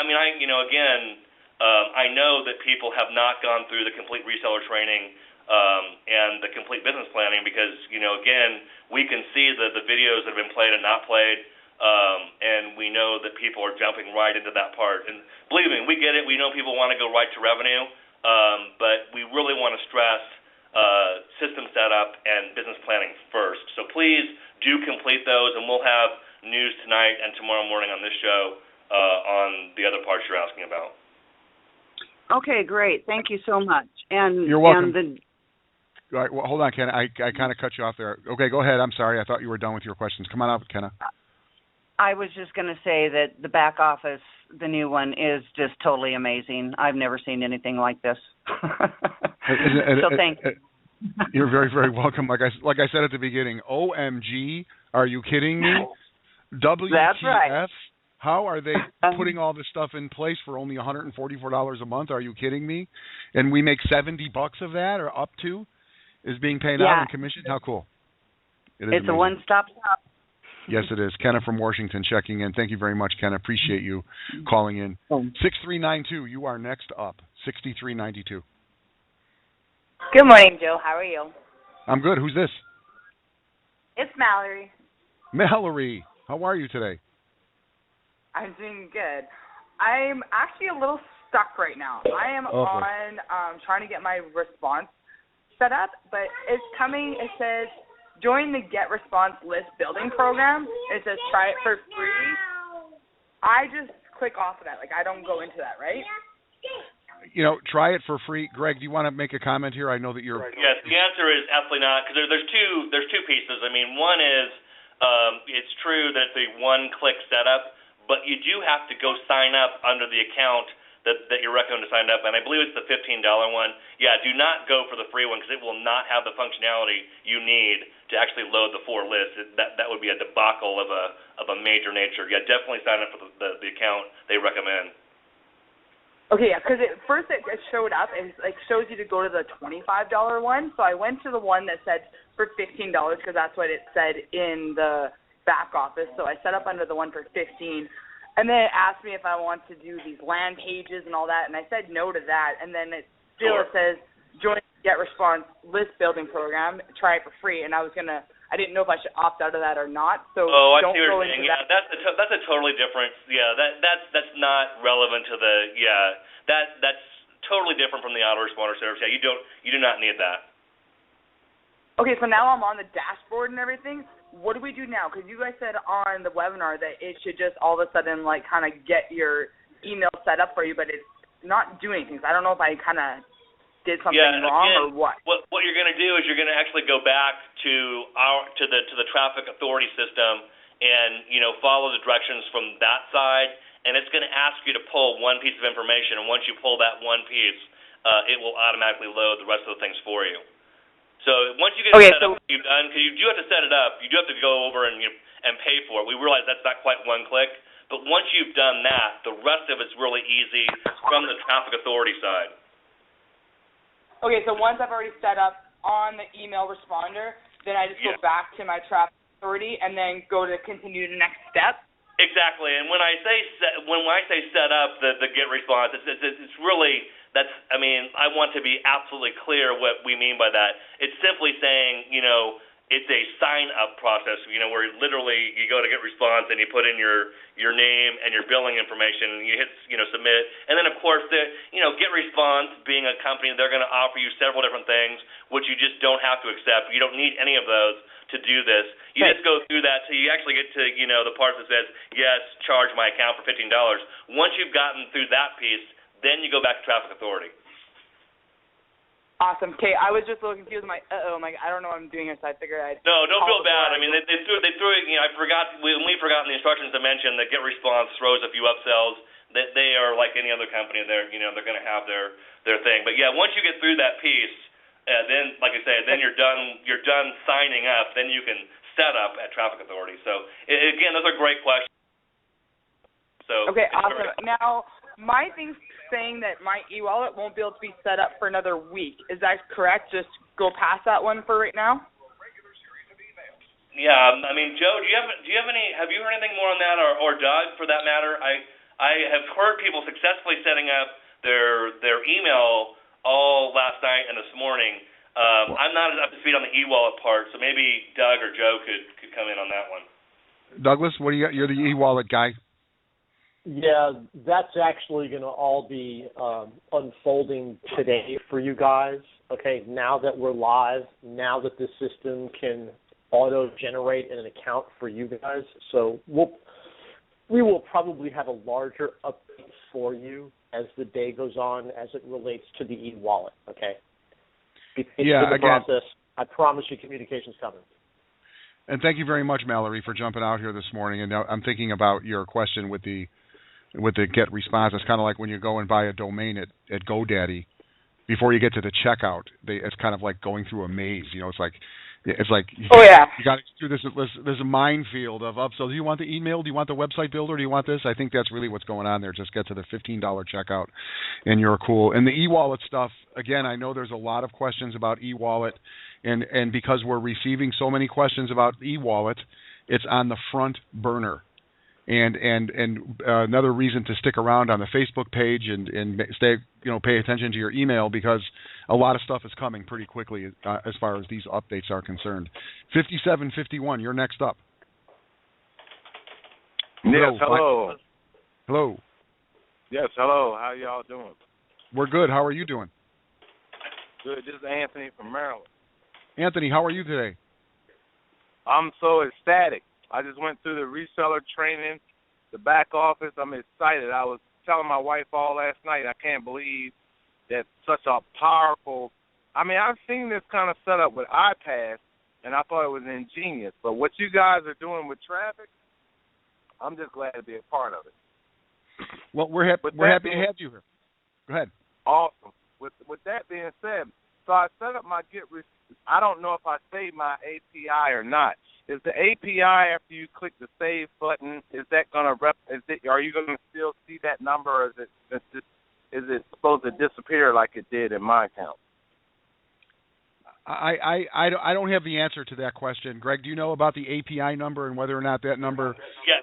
know that people have not gone through the complete reseller training and the complete business planning because, again, we can see the videos that have been played and not played, and we know that people are jumping right into that part. And believe me, we get it. We know people want to go right to revenue, but we really want to stress system setup and business planning first. So please do complete those, and we'll have news tonight and tomorrow morning on this show on the other parts you're asking about. Okay, great. Thank you so much. And you're welcome. All right, well, hold on, Kenna. I kind of cut you off there. Okay, go ahead. I'm sorry. I thought you were done with your questions. Come on up, Kenna. I was just going to say that the back office, the new one, is just totally amazing. I've never seen anything like this. So thank you. You're very, very welcome. Like I said at the beginning, OMG, are you kidding me? WTF? That's right. How are they putting all this stuff in place for only $144 a month? Are you kidding me? And we make $70 of that, or up to, is being paid out in commission? How cool. It's amazing. A one-stop shop. Yes, it is. Kenna from Washington checking in. Thank you very much, Kenna. Appreciate you calling in. 6392, you are next up. 6392. Good morning, Joe. How are you? I'm good. Who's this? It's Mallory. Mallory, how are you today? I'm doing good. I'm actually a little stuck right now. I am on trying to get my response set up, but it's coming. It says join the Get Response List Building Program. It says try it for free. I just click off of that. Like, I don't go into that, right? Try it for free. Greg, do you want to make a comment here? I know that you're. Yes, the answer is absolutely not, because there's two pieces. I mean, one is it's true that it's a one-click setup, but you do have to go sign up under the account that you're recommended to sign up, and I believe it's the $15 one. Yeah, do not go for the free one, because it will not have the functionality you need to actually load the 4 lists. That would be a debacle of a major nature. Yeah, definitely sign up for the account they recommend. Okay, yeah, because first it showed up and shows you to go to the $25 one. So I went to the one that said for $15 because that's what it said in the back office. So I set up under the one for $15, and then it asked me if I want to do these land pages and all that, and I said no to that. And then it says join Get Response List Building Program, try it for free, and I didn't know if I should opt out of that or not. So I don't see what go you're saying. into that. Yeah, that's a totally different. Yeah, that's not relevant to the. Yeah, that's totally different from the autoresponder service. Yeah, you do not need that. Okay, so now I'm on the dashboard and everything. What do we do now? Because you guys said on the webinar that it should just all of a sudden kind of get your email set up for you, but it's not doing things. I don't know if I kind of did something wrong or what. What you're going to do is you're going to actually go back to the traffic authority system and follow the directions from that side, and it's going to ask you to pull one piece of information, and once you pull that one piece, it will automatically load the rest of the things for you. So once you get it set up, you've done, because you do have to set it up, you do have to go over and pay for it. We realize that's not quite one click, but once you've done that, the rest of it's really easy from the traffic authority side. Okay, so once I've already set up on the email responder, then I just go back to my traffic authority and then go to continue the next step. Exactly, and when I say set up the Get Response, it's really I want to be absolutely clear what we mean by that. It's simply saying it's a sign-up process, where literally you go to GetResponse and you put in your name and your billing information, and you hit, submit. And then, of course, GetResponse, being a company, they're going to offer you several different things, which you just don't have to accept. You don't need any of those to do this. You just go through that till you actually get to, the part that says, yes, charge my account for $15. Once you've gotten through that piece, then you go back to Traffic Authority. Awesome. Okay, I was just a little confused. I don't know what I'm doing here, so I figured I'd. No, don't feel bad. I mean, they threw it. I forgot. We forgot in the instructions to mention that GetResponse throws a few upsells. That they are like any other company. They're going to have their thing. But yeah, once you get through that piece, then like I said, then you're done. You're done signing up. Then you can set up at Traffic Authority. So again, those are great questions. So okay, awesome. Now my thing's saying that my e-wallet won't be able to be set up for another week. Is that correct? Just go past that one for right now? Yeah, I mean, Joe, do you have any? Have you heard anything more on that, or Doug, for that matter? I have heard people successfully setting up their email all last night and this morning. I'm not up to speed on the e-wallet part, so maybe Doug or Joe could come in on that one. Douglas, what do you? You're the e-wallet guy. Yeah, that's actually going to all be unfolding today for you guys. Okay, now that we're live, now that the system can auto-generate an account for you guys, so we will probably have a larger update for you as the day goes on as it relates to the e-wallet. Okay. Process. I promise you, communication's coming. And thank you very much, Mallory, for jumping out here this morning. And now I'm thinking about your question with the GetResponse. It's kind of like when you go and buy a domain at GoDaddy. Before you get to the checkout, it's kind of like going through a maze. It's like you got to go through this minefield of up. So do you want the email? Do you want the website builder? Do you want this? I think that's really what's going on there. Just get to the $15 checkout, and you're cool. And the e-wallet stuff, again, I know there's a lot of questions about e-wallet, and because we're receiving so many questions about e-wallet, it's on the front burner. And another reason to stick around on the Facebook page and stay, pay attention to your email, because a lot of stuff is coming pretty quickly as far as these updates are concerned. 5751, you're next up. Yes, hello. Hello. Yes, hello. How y'all doing? We're good. How are you doing? Good. This is Anthony from Maryland. Anthony, how are you today? I'm so ecstatic. I just went through the reseller training, the back office. I'm excited. I was telling my wife all last night, I can't believe that such a powerful, I've seen this kind of setup with iPass, and I thought it was ingenious. But what you guys are doing with traffic, I'm just glad to be a part of it. Well, we're happy to have you here. Go ahead. Awesome. With that being said, so I set up my I don't know if I saved my API or not. Is the API, after you click the save button, is that going to are you going to still see that number, or is it supposed to disappear like it did in my account? I don't have the answer to that question. Greg, do you know about the API number and whether or not that number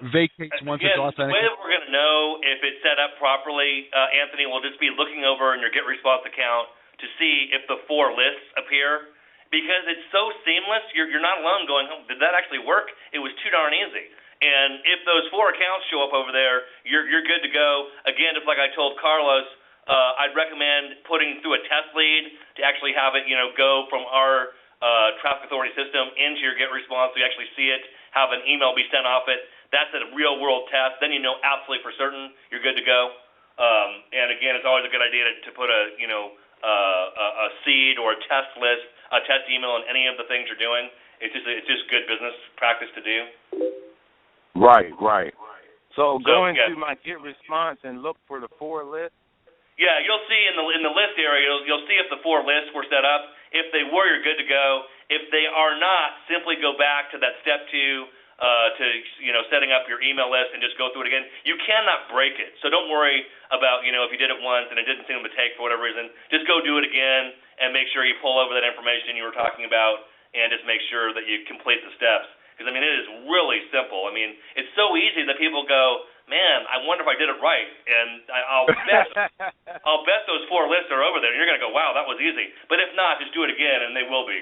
vacates once it's authenticated? The way that we're going to know if it's set up properly, Anthony, will just be looking over in your GetResponse account to see if the 4 lists appear. Because it's so seamless, you're not alone going, oh, did that actually work? It was too darn easy. And if those 4 accounts show up over there, you're good to go. Again, just like I told Carlos, I'd recommend putting through a test lead to actually have it, go from our Traffic Authority system into your GetResponse, so you actually see it, have an email be sent off it. That's a real-world test. Then you know absolutely for certain you're good to go. And again, it's always a good idea to put a seed or a test list, a test email in any of the things you're doing. It's just good business practice to do. Right. So go into my GetResponse and look for the 4 lists. Yeah, you'll see in the list area, you'll see if the 4 lists were set up. If they were, you're good to go. If they are not, simply go back to that step 2 to setting up your email list and just go through it again. You cannot break it, so don't worry about if you did it once and it didn't seem to take for whatever reason. Just go do it again and make sure you pull over that information you were talking about and just make sure that you complete the steps. Because it is really simple. It's so easy that people go, man, I wonder if I did it right. And I'll bet those 4 lists are over there. And you're going to go, wow, that was easy. But if not, just do it again, and they will be.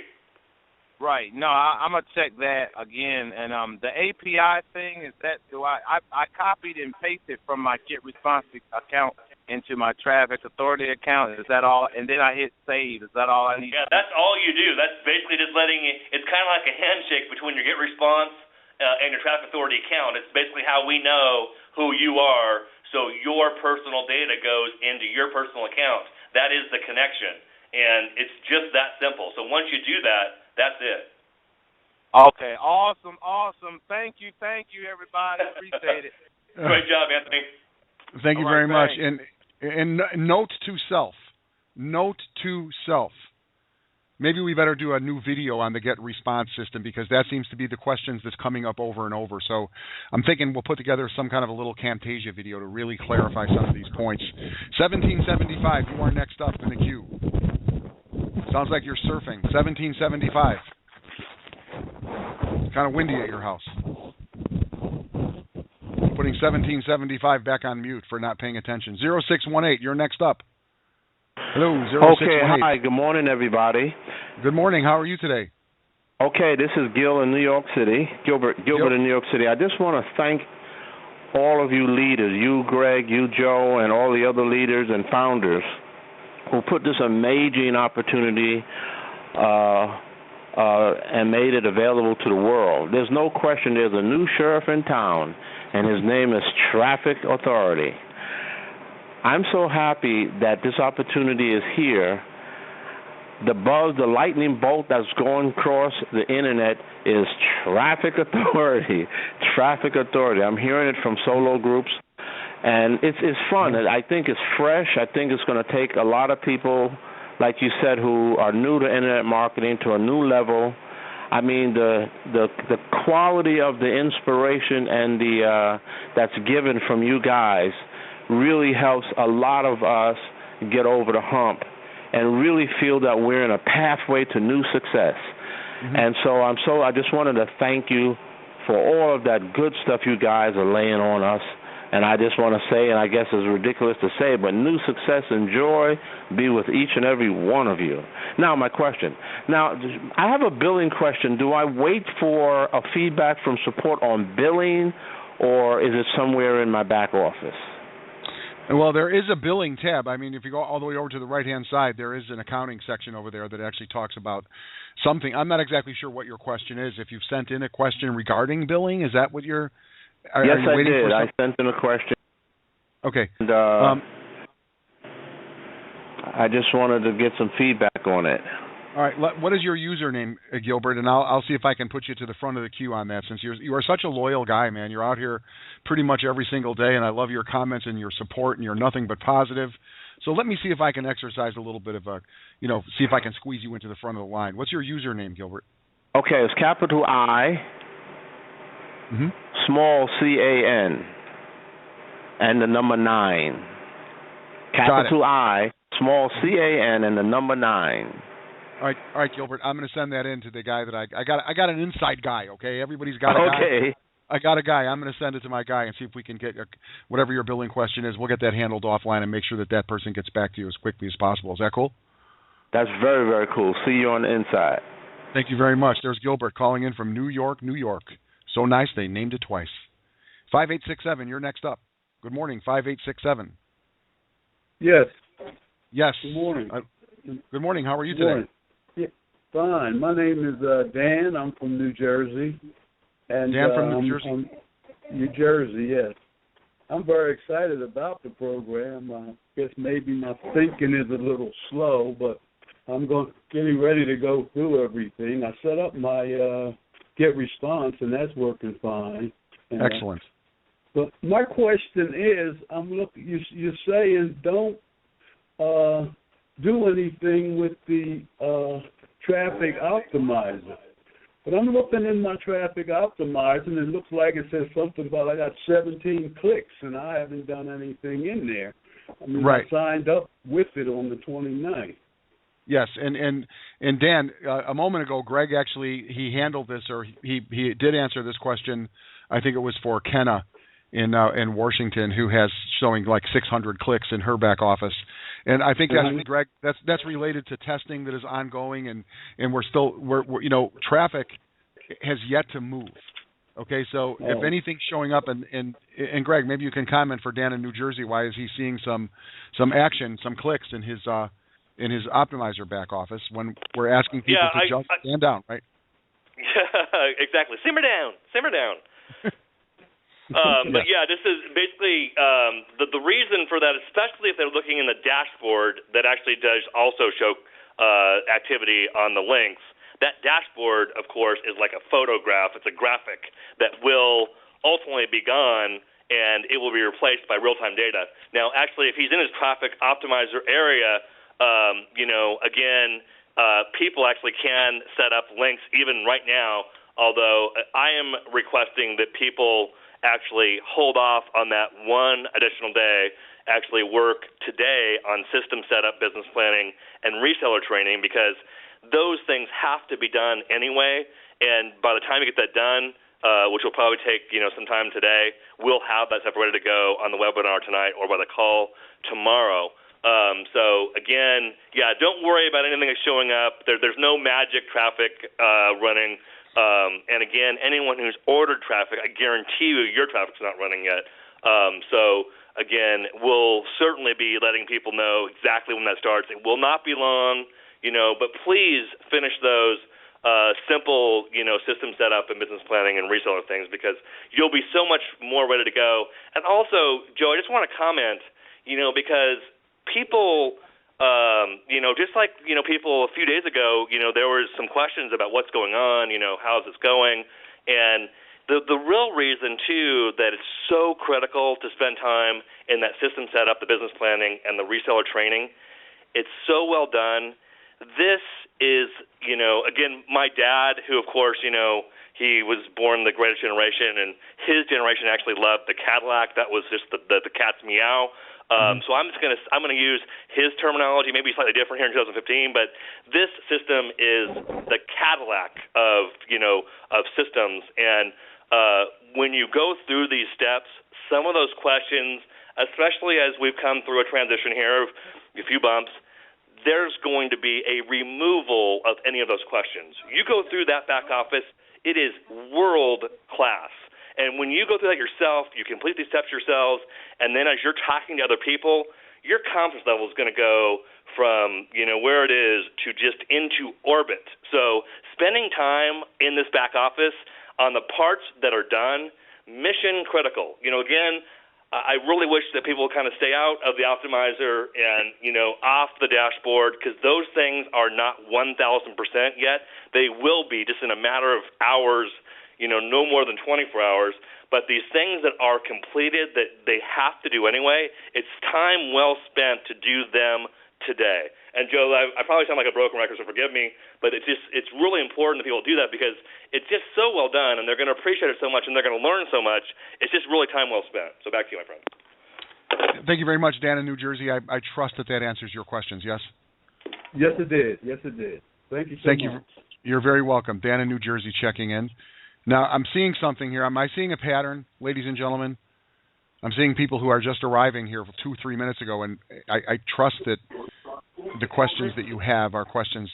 Right. No, I'm gonna check that again. And the API thing is that I copied and pasted from my GetResponse account into my Traffic Authority account. Is that all? And then I hit save. Is that all I need? Yeah, that's all you do. That's basically just letting it. It's kind of like a handshake between your GetResponse and your Traffic Authority account. It's basically how we know who you are, so your personal data goes into your personal account. That is the connection, and it's just that simple. So once you do that, that's it. Okay, awesome. Thank you, everybody. Appreciate it. Great job, Anthony. Thank you very much. And note to self. Maybe we better do a new video on the GetResponse system, because that seems to be the questions that's coming up over and over. So I'm thinking we'll put together some kind of a little Camtasia video to really clarify some of these points. 1775, you are next up in the queue. Sounds like you're surfing. 1775. It's kind of windy at your house. Putting 1775 back on mute for not paying attention. 0618, you're next up. Hello, 0618. Okay, hi. Good morning, everybody. Good morning. How are you today? Okay, this is Gil in New York City. Gilbert in New York City. I just want to thank all of you leaders, you, Greg, you, Joe, and all the other leaders and founders who put this amazing opportunity and made it available to the world. There's no question there's a new sheriff in town, and his name is Traffic Authority. I'm so happy that this opportunity is here. The buzz, the lightning bolt that's going across the internet is Traffic Authority. Traffic Authority. I'm hearing it from solo groups, and it's fun. I think it's fresh. I think it's going to take a lot of people, like you said, who are new to internet marketing to a new level. I mean, the quality of the inspiration and that's given from you guys really helps a lot of us get over the hump and really feel that we're in a pathway to new success. Mm-hmm. And so I just wanted to thank you for all of that good stuff you guys are laying on us. And I just want to say, and I guess it's ridiculous to say, but new success and joy be with each and every one of you. Now, my question. Now, I have a billing question. Do I wait for a feedback from support on billing, or is it somewhere in my back office? Well, there is a billing tab. I mean, if you go all the way over to the right-hand side, there is an accounting section over there that actually talks about something. I'm not exactly sure what your question is. If you've sent in a question regarding billing, is that what you're... Yes, I did. I sent in a question. Okay. And, I just wanted to get some feedback on it. All right. What is your username, Gilbert? And I'll see if I can put you to the front of the queue on that, since you are such a loyal guy, man. You're out here pretty much every single day, and I love your comments and your support, and you're nothing but positive. So let me see if I can exercise a little bit of see if I can squeeze you into the front of the line. What's your username, Gilbert? Okay, it's capital I, small CAN, and the number 9. Capital I, small CAN, and the number 9. All right, Gilbert. I'm going to send that in to the guy that I got an inside guy. Okay, everybody's got a guy. Okay. I got a guy. I'm going to send it to my guy and see if we can get whatever your billing question is. We'll get that handled offline and make sure that person gets back to you as quickly as possible. Is that cool? That's very, very cool. See you on the inside. Thank you very much. There's Gilbert calling in from New York, New York. So nice they named it twice. 5867, you're next up. Good morning, 5867. Yes. Yes. Good morning. Good morning. How are you today? Yeah, fine. My name is Dan. I'm from New Jersey. And Dan from New Jersey? New Jersey, yes. I'm very excited about the program. I guess maybe my thinking is a little slow, but I'm getting ready to go through everything. I set up my GetResponse, and that's working fine. And, excellent. But my question is, you're saying don't do anything with the traffic optimizer. But I'm looking in my traffic optimizer, and it looks like it says something about I got 17 clicks, and I haven't done anything in there. I mean, right. I signed up with it on the 29th. Yes, and Dan, a moment ago, Greg actually, he handled this, or he did answer this question. I think it was for Kenna in Washington, who has showing like 600 clicks in her back office. And I think that's Greg. That's related to testing that is ongoing, and we're traffic has yet to move. Okay, so if anything's showing up, and Greg, maybe you can comment for Dan in New Jersey. Why is he seeing some action, some clicks in his optimizer back office when we're asking people to just stand down, right? Yeah, exactly. Simmer down. But yeah, this is basically the reason for that, especially if they're looking in the dashboard that actually does also show activity on the links. That dashboard, of course, is like a photograph. It's a graphic that will ultimately be gone, and it will be replaced by real-time data. Now, actually, if he's in his traffic optimizer area, people actually can set up links even right now, although I am requesting that people actually hold off on that one additional day, actually work today on system setup, business planning, and reseller training, because those things have to be done anyway, and by the time you get that done, which will probably take some time today, we'll have that stuff ready to go on the webinar tonight or by the call tomorrow. So again, don't worry about anything that's showing up. There's no magic traffic running. And again, anyone who's ordered traffic, I guarantee you your traffic's not running yet. So again, we'll certainly be letting people know exactly when that starts. It will not be long. But please finish those simple, system setup and business planning and reseller things, because you'll be so much more ready to go. And also, Joe, I just want to comment, because people, just like, people a few days ago, there was some questions about what's going on, how's this going, and the real reason, too, that it's so critical to spend time in that system setup, the business planning, and the reseller training, it's so well done. This is, again, my dad, who, of course, he was born the greatest generation, and his generation actually loved the Cadillac. That was just the cat's meow. So I'm gonna use his terminology, maybe slightly different here in 2015, but this system is the Cadillac of systems. And when you go through these steps, some of those questions, especially as we've come through a transition here, a few bumps, there's going to be a removal of any of those questions. You go through that back office, it is world class. And when you go through that yourself, you complete these steps yourselves, and then as you're talking to other people, your confidence level is going to go from, where it is to just into orbit. So spending time in this back office on the parts that are done, mission critical. Again, I really wish that people would kind of stay out of the optimizer and, off the dashboard, because those things are not 1,000% yet. They will be just in a matter of hours, no more than 24 hours. But these things that are completed that they have to do anyway, it's time well spent to do them today. And Joe, I probably sound like a broken record, so forgive me, but it's really important that people do that, because it's just so well done, and they're going to appreciate it so much, and they're going to learn so much. It's just really time well spent. So back to you, my friend. Thank you very much, Dan in New Jersey. I trust that answers your questions, yes? Yes, it did. Thank you so much. You're very welcome. Dan in New Jersey checking in. Now, I'm seeing something here. Am I seeing a pattern, ladies and gentlemen? I'm seeing people who are just arriving here 2-3 minutes ago, and I trust that the questions that you have are questions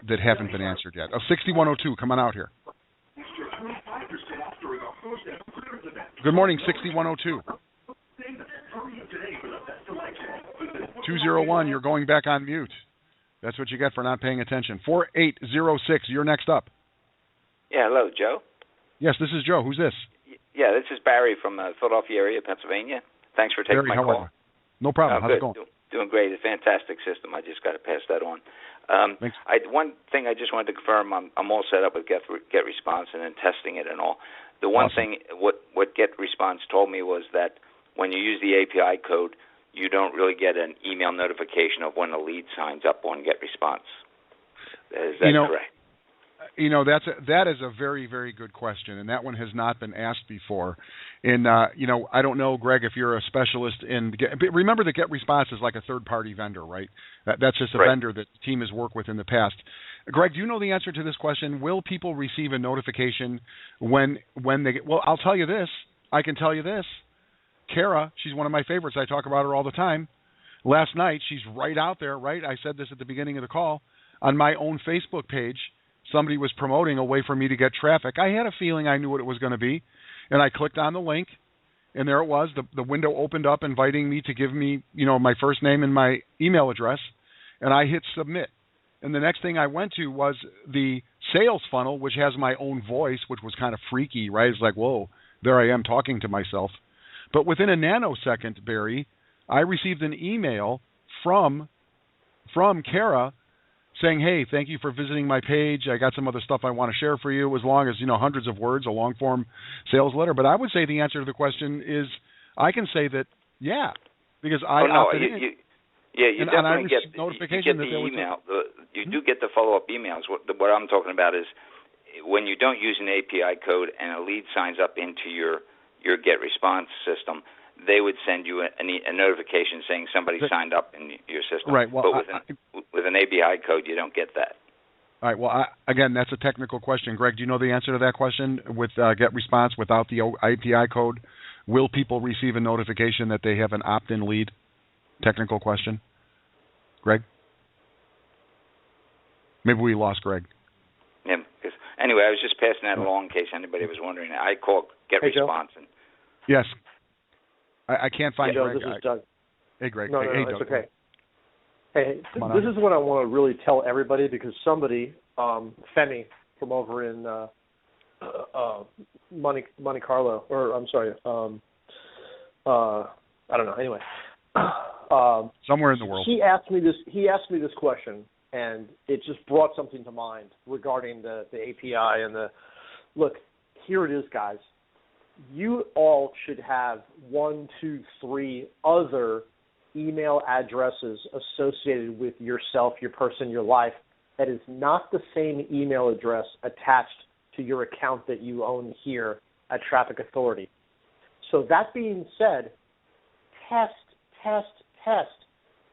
that haven't been answered yet. 6102, come on out here. Good morning, 6102. 201, you're going back on mute. That's what you get for not paying attention. 4806, you're next up. Yeah, hello, Joe. Yes, this is Joe. Who's this? Yeah, this is Barry from the Philadelphia area, Pennsylvania. Thanks for taking Barry, my how call. Are you? No problem. How's it going? Doing great. A fantastic system. I just got to pass that on. Thanks. One thing I just wanted to confirm, I'm all set up with GetResponse and then testing it and all. The one thing, what GetResponse told me was that when you use the API code, you don't really get an email notification of when a lead signs up on GetResponse. Is that correct? That is a very, very good question, and that one has not been asked before. And I don't know, Greg, if you're a specialist in. Remember that GetResponse is like a third-party vendor, right? That's just a vendor that the team has worked with in the past. Greg, do you know the answer to this question? Will people receive a notification when they get? Well, I'll tell you this. I can tell you this. Kara, she's one of my favorites. I talk about her all the time. last night, she's right out there, right? I said this at the beginning of the call. On my own Facebook page, somebody was promoting a way for me to get traffic. I had a feeling I knew what it was going to be, and I clicked on the link, and there it was. The window opened up inviting me to give me, my first name and my email address, and I hit submit. And the next thing I went to was the sales funnel, which has my own voice, which was kind of freaky, right? It's like, whoa, there I am talking to myself. But within a nanosecond, Barry, I received an email from Kara saying, hey, thank you for visiting my page. I got some other stuff I want to share for you, as long as, hundreds of words, a long-form sales letter. But I would say the answer to the question is, I can say that, yeah, because I opted in. You definitely get notification you get the email. You do get the follow-up emails. What I'm talking about is when you don't use an API code and a lead signs up into your GetResponse system, they would send you a notification saying somebody signed up in your system. Right. Well, but with an API code, you don't get that. All right. Well, again, that's a technical question. Greg, do you know the answer to that question? With GetResponse, without the API code, will people receive a notification that they have an opt-in lead? Technical question. Greg? Maybe we lost Greg. Yeah. Anyway, I was just passing that along in case anybody was wondering. I call GetResponse. Yes. I can't find Joe, Greg. This is Doug. Hey, Greg. No, hey, it's Doug. okay. Hey, this is what I want to really tell everybody, because somebody, Femi from over in Monte Carlo, or I'm sorry, I don't know. Anyway, somewhere in the world. He asked me this question, and it just brought something to mind regarding the API and look. Here it is, guys. You all should have 1, 2, 3 other email addresses associated with yourself, your person, your life, that is not the same email address attached to your account that you own here at Traffic Authority. So that being said, test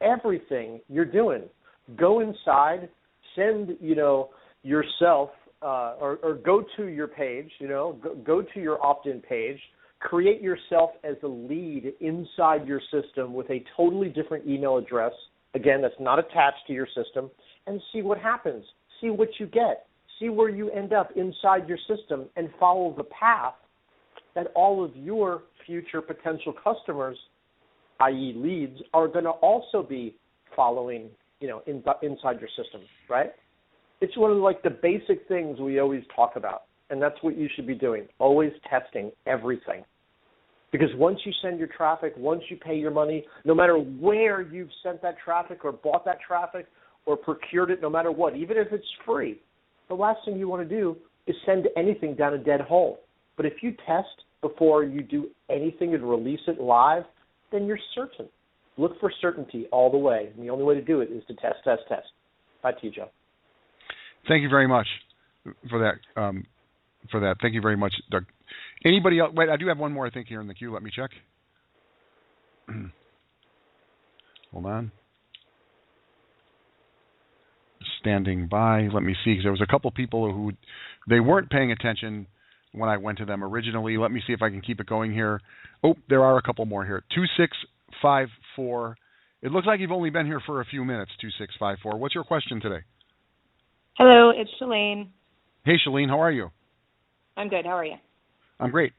everything you're doing. Go inside, send, yourself, or go to your page, go to your opt-in page, create yourself as a lead inside your system with a totally different email address, again, that's not attached to your system, and see what happens. See what you get. See where you end up inside your system, and follow the path that all of your future potential customers, i.e. leads, are going to also be following, inside your system, right? It's one of the basic things we always talk about, and that's what you should be doing, always testing everything. Because once you send your traffic, once you pay your money, no matter where you've sent that traffic or bought that traffic or procured it, no matter what, even if it's free, the last thing you want to do is send anything down a dead hole. But if you test before you do anything and release it live, then you're certain. Look for certainty all the way, and the only way to do it is to test. Back to you, Joe. Thank you very much for that. Thank you very much, Doug. Anybody else? Wait, I do have one more, I think, here in the queue. Let me check. Hold on. Standing by. Let me see, because there was a couple people who they weren't paying attention when I went to them originally. Let me see if I can keep it going here. Oh, there are a couple more here. 2654. It looks like you've only been here for a few minutes. 2654. What's your question today? Hello, it's Shalane. Hey, Shalane, how are you? I'm good. How are you? I'm great.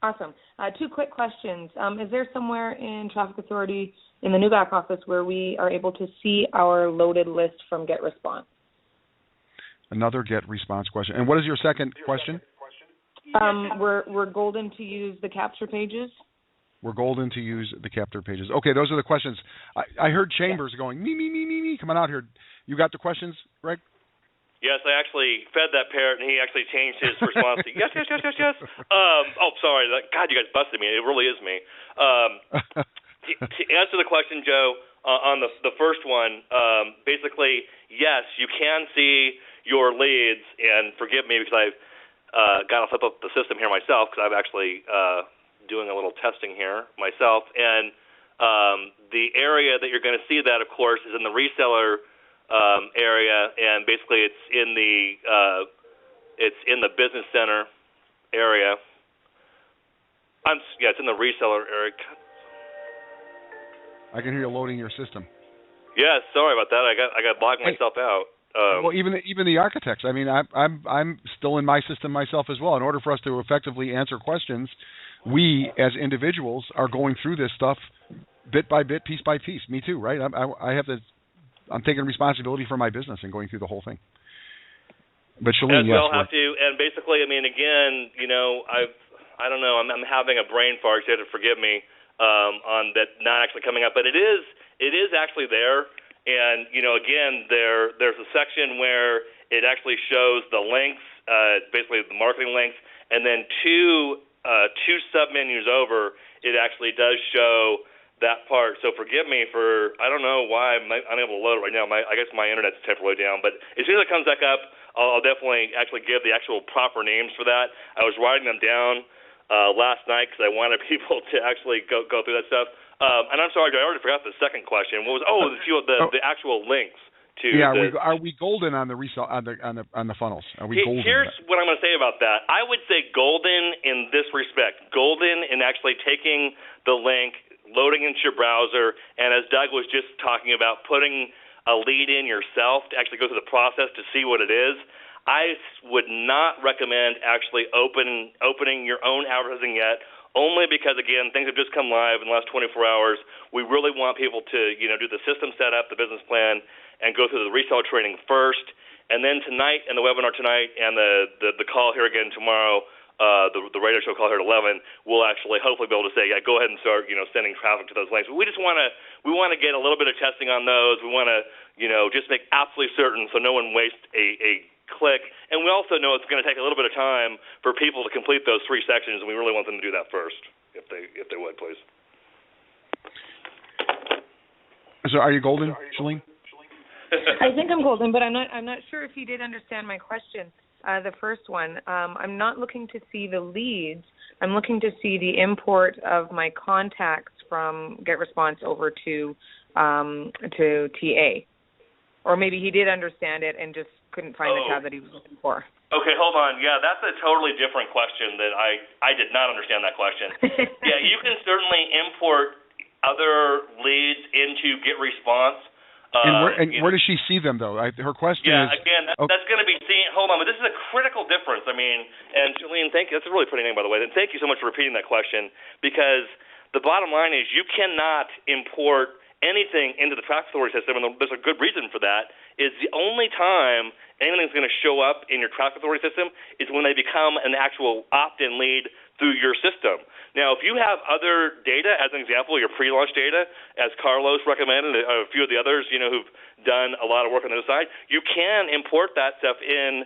Awesome. 2 quick questions. Is there somewhere in Traffic Authority in the new back office where we are able to see our loaded list from GetResponse? Another GetResponse question. And what is your second question? We're golden to use the capture pages. We're golden to use the capture pages. Okay, those are the questions. I heard Chambers going, me, coming out here. You got the questions, Greg? Yes, I actually fed that parrot, and he actually changed his response to yes. Sorry. God, you guys busted me. It really is me. To answer the question, Joe, on the first one, basically, yes, you can see your leads, and forgive me because I've got to flip up the system here myself because I'm actually doing a little testing here myself. And the area that you're going to see that, of course, is in the reseller area, and basically it's in the business center area. It's in the reseller area. I can hear you loading your system. Yeah, sorry about that. I got logged myself out. Well, even the architects. I mean, I'm still in my system myself as well. In order for us to effectively answer questions, we as individuals are going through this stuff bit by bit, piece by piece. Me too, right? I'm taking responsibility for my business and going through the whole thing. But Shalene, we all have to, and basically, I mean, again, I don't know. I'm having a brain fart. You have to forgive me on that not actually coming up, but it is actually there. And again, there's a section where it actually shows the links, basically the marketing links, and then two submenus over, it actually does show that part. So forgive me for, I don't know why I'm unable to load it right now. I guess my internet's temporarily down, but as soon as it comes back up, I'll definitely actually give the actual proper names for that. I was writing them down last night because I wanted people to actually go through that stuff. And I'm sorry, I already forgot the second question. What was the actual links to? Yeah, are we golden on the resale on the funnels? Are we golden? Here's what I'm going to say about that. I would say golden in this respect. Golden in actually taking the link, loading into your browser, and as Doug was just talking about, putting a lead in yourself to actually go through the process to see what it is. I would not recommend actually opening your own advertising yet, only because, again, things have just come live in the last 24 hours. We really want people to, do the system setup, the business plan, and go through the resale training first. And then tonight, and the webinar tonight, and the call here again tomorrow, the radio show call here at 11, we'll actually hopefully be able to say, yeah, go ahead and start, sending traffic to those links. But we just want to get a little bit of testing on those. We want to, just make absolutely certain so no one wastes a click. And we also know it's going to take a little bit of time for people to complete those 3 sections, and we really want them to do that first, if they would, please. So, are you golden, Shalene? I think I'm golden, but I'm not sure if you did understand my question. The first one, I'm not looking to see the leads. I'm looking to see the import of my contacts from GetResponse over to TA. Or maybe he did understand it and just couldn't find the tab that he was looking for. Okay, hold on. Yeah, that's a totally different question that I did not understand that question. Yeah, you can certainly import other leads into GetResponse. Where does she see them, though? Her question is... Yeah, again, that's going to be seen... Hold on, but this is a critical difference. I mean, and Shalene, thank you. That's a really pretty name, by the way. And thank you so much for repeating that question, because the bottom line is you cannot import anything into the traffic authority system, and there's a good reason for that, is the only time anything's going to show up in your traffic authority system is when they become an actual opt-in lead through your system. Now, if you have other data, as an example, your pre-launch data, as Carlos recommended, a few of the others, who've done a lot of work on the other side, you can import that stuff in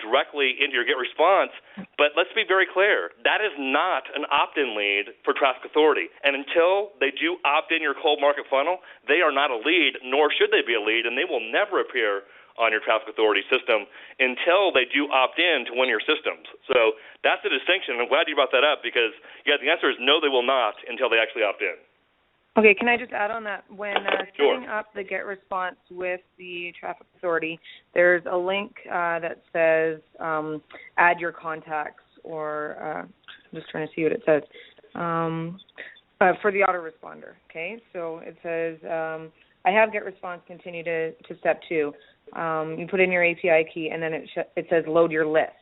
directly into your GetResponse. But let's be very clear, that is not an opt-in lead for traffic authority. And until they do opt in your cold market funnel, they are not a lead, nor should they be a lead, and they will never appear on your traffic authority system until they do opt in to one of your systems. So that's the distinction. I'm glad you brought that up because, yeah, the answer is no, they will not until they actually opt in. Okay, can I just add on that? When Sure. setting up the GetResponse with the traffic authority, there's a link that says add your contacts, or I'm just trying to see what it says, for the autoresponder. Okay, so it says I have GetResponse, continue to step 2. You put in your API key, and then it says load your list.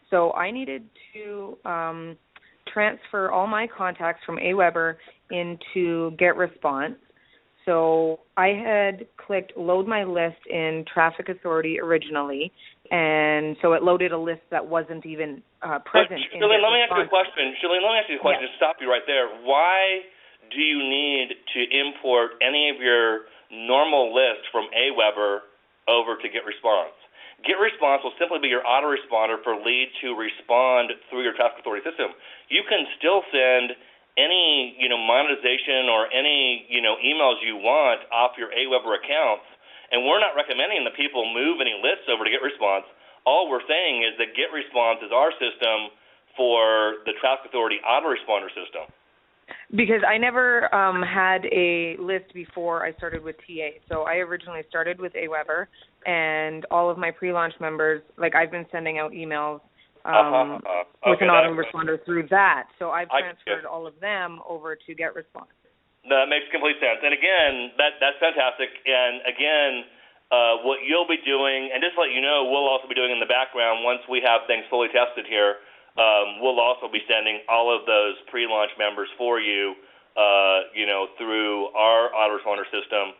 So I needed to transfer all my contacts from Aweber into GetResponse. So I had clicked load my list in Traffic Authority originally, and so it loaded a list that wasn't even present in Shalene, let me ask you a GetResponse. question. Shalene, let me ask you a question to stop you right there. Why do you need to import any of your normal list from Aweber over to GetResponse? GetResponse will simply be your autoresponder for leads who respond through your traffic authority system. You can still send any, monetization or any, emails you want off your Aweber accounts, and we're not recommending that people move any lists over to GetResponse. All we're saying is that GetResponse is our system for the traffic authority autoresponder system. Because I never had a list before I started with TA. So I originally started with Aweber, and all of my pre-launch members, like I've been sending out emails with an autoresponder through that. So I've transferred all of them over to GetResponse. No, that makes complete sense. And again, that's fantastic. And again, what you'll be doing, and just to let you know, we'll also be doing in the background once we have things fully tested here. We'll also be sending all of those pre-launch members for you, through our autoresponder system,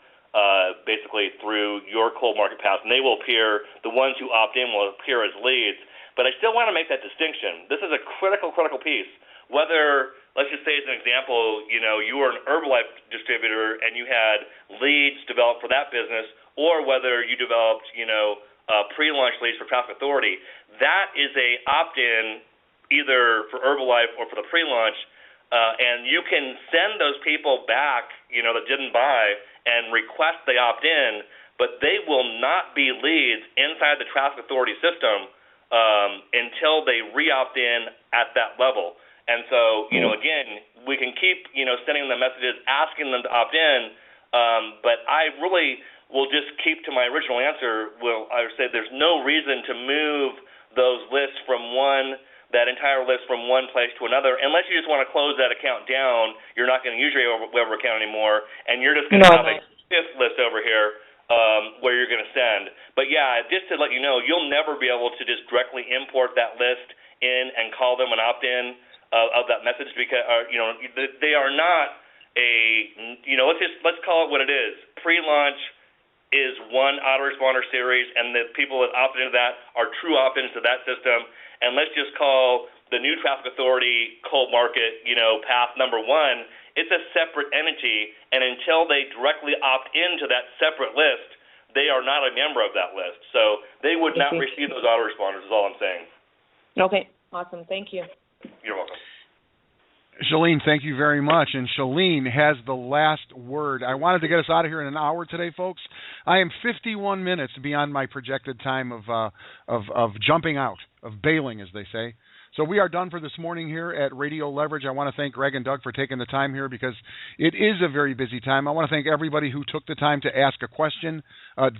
basically through your cold market pass, and they will appear. The ones who opt in will appear as leads. But I still want to make that distinction. This is a critical piece. Whether, let's just say as an example, you were an Herbalife distributor and you had leads developed for that business, or whether you developed, pre-launch leads for Traffic Authority, that is a opt-in either for Herbalife or for the pre-launch, and you can send those people back, that didn't buy and request they opt in, but they will not be leads inside the Traffic Authority system until they re-opt in at that level. And so, again, we can keep, sending them messages, asking them to opt in, but I really will just keep to my original answer. I would say there's no reason to move those lists that entire list from one place to another, unless you just want to close that account down. You're not going to use your Weber account anymore, and you're just going to have a fifth list over here where you're going to send. But, yeah, just to let you know, you'll never be able to just directly import that list in and call them an opt-in of that message, because they are not let's call it what it is. Pre-launch is one autoresponder series, and the people that opt into that are true opt-ins to that system. And let's just call the new Traffic Authority cold market, path number one. It's a separate entity, and until they directly opt into that separate list, they are not a member of that list. So they would not receive those autoresponders, is all I'm saying. Okay, awesome. Thank you. You're welcome. Shalene, thank you very much. And Shalene has the last word. I wanted to get us out of here in an hour today, folks. I am 51 minutes beyond my projected time of jumping out, of bailing, as they say. So we are done for this morning here at Radio Leverage. I want to thank Greg and Doug for taking the time here, because it is a very busy time. I want to thank everybody who took the time to ask a question.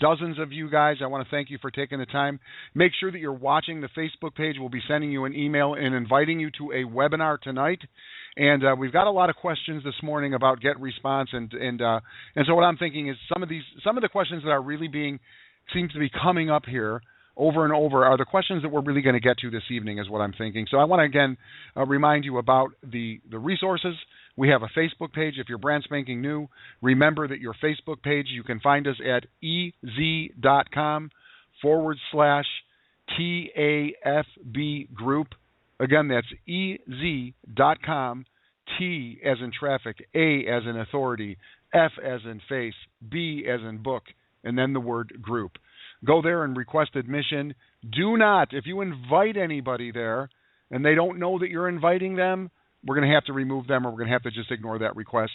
Dozens of you guys, I want to thank you for taking the time. Make sure that you're watching the Facebook page. We'll be sending you an email and inviting you to a webinar tonight. And we've got a lot of questions this morning about GetResponse, and so what I'm thinking is some of the questions that are really seem to be coming up here over and over are the questions that we're really going to get to this evening, is what I'm thinking. So I want to again remind you about the resources. We have a Facebook page. If you're brand spanking new, remember that your Facebook page, you can find us at ez.com/TAFB group. Again, that's ez.com, T as in traffic, A as in authority, F as in face, B as in book, and then the word group. Go there and request admission. Do not, if you invite anybody there and they don't know that you're inviting them, we're going to have to remove them, or we're going to have to just ignore that request.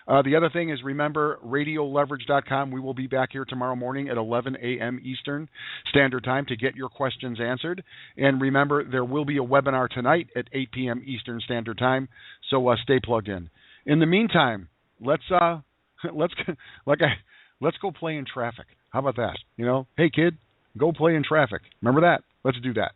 The other thing is, remember, radioleverage.com. We will be back here tomorrow morning at 11 a.m. Eastern Standard Time to get your questions answered. And remember, there will be a webinar tonight at 8 p.m. Eastern Standard Time, so stay plugged in. In the meantime, let's go play in traffic. How about that? Hey, kid, go play in traffic. Remember that? Let's do that.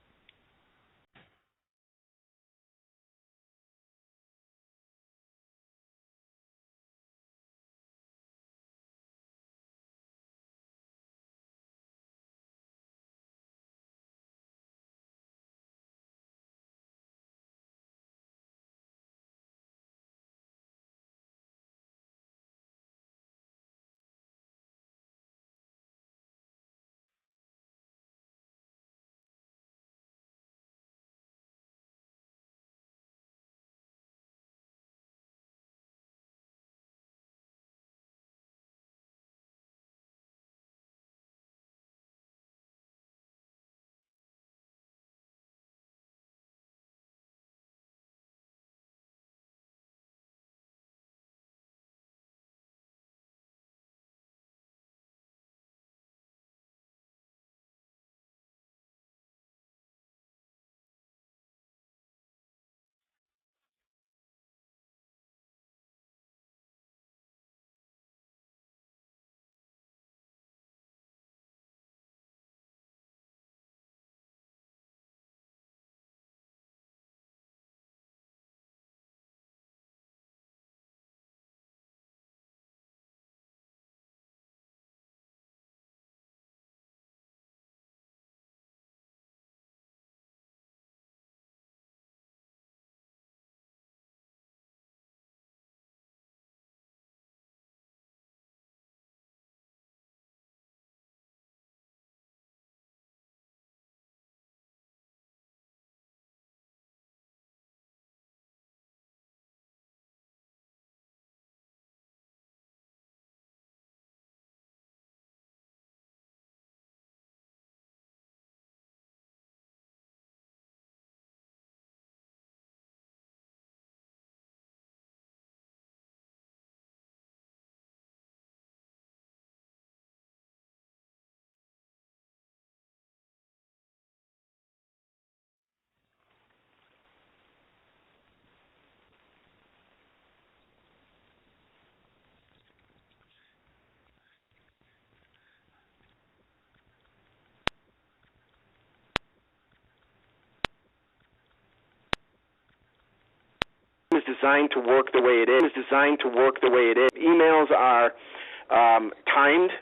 designed to work the way it is. Emails are timed.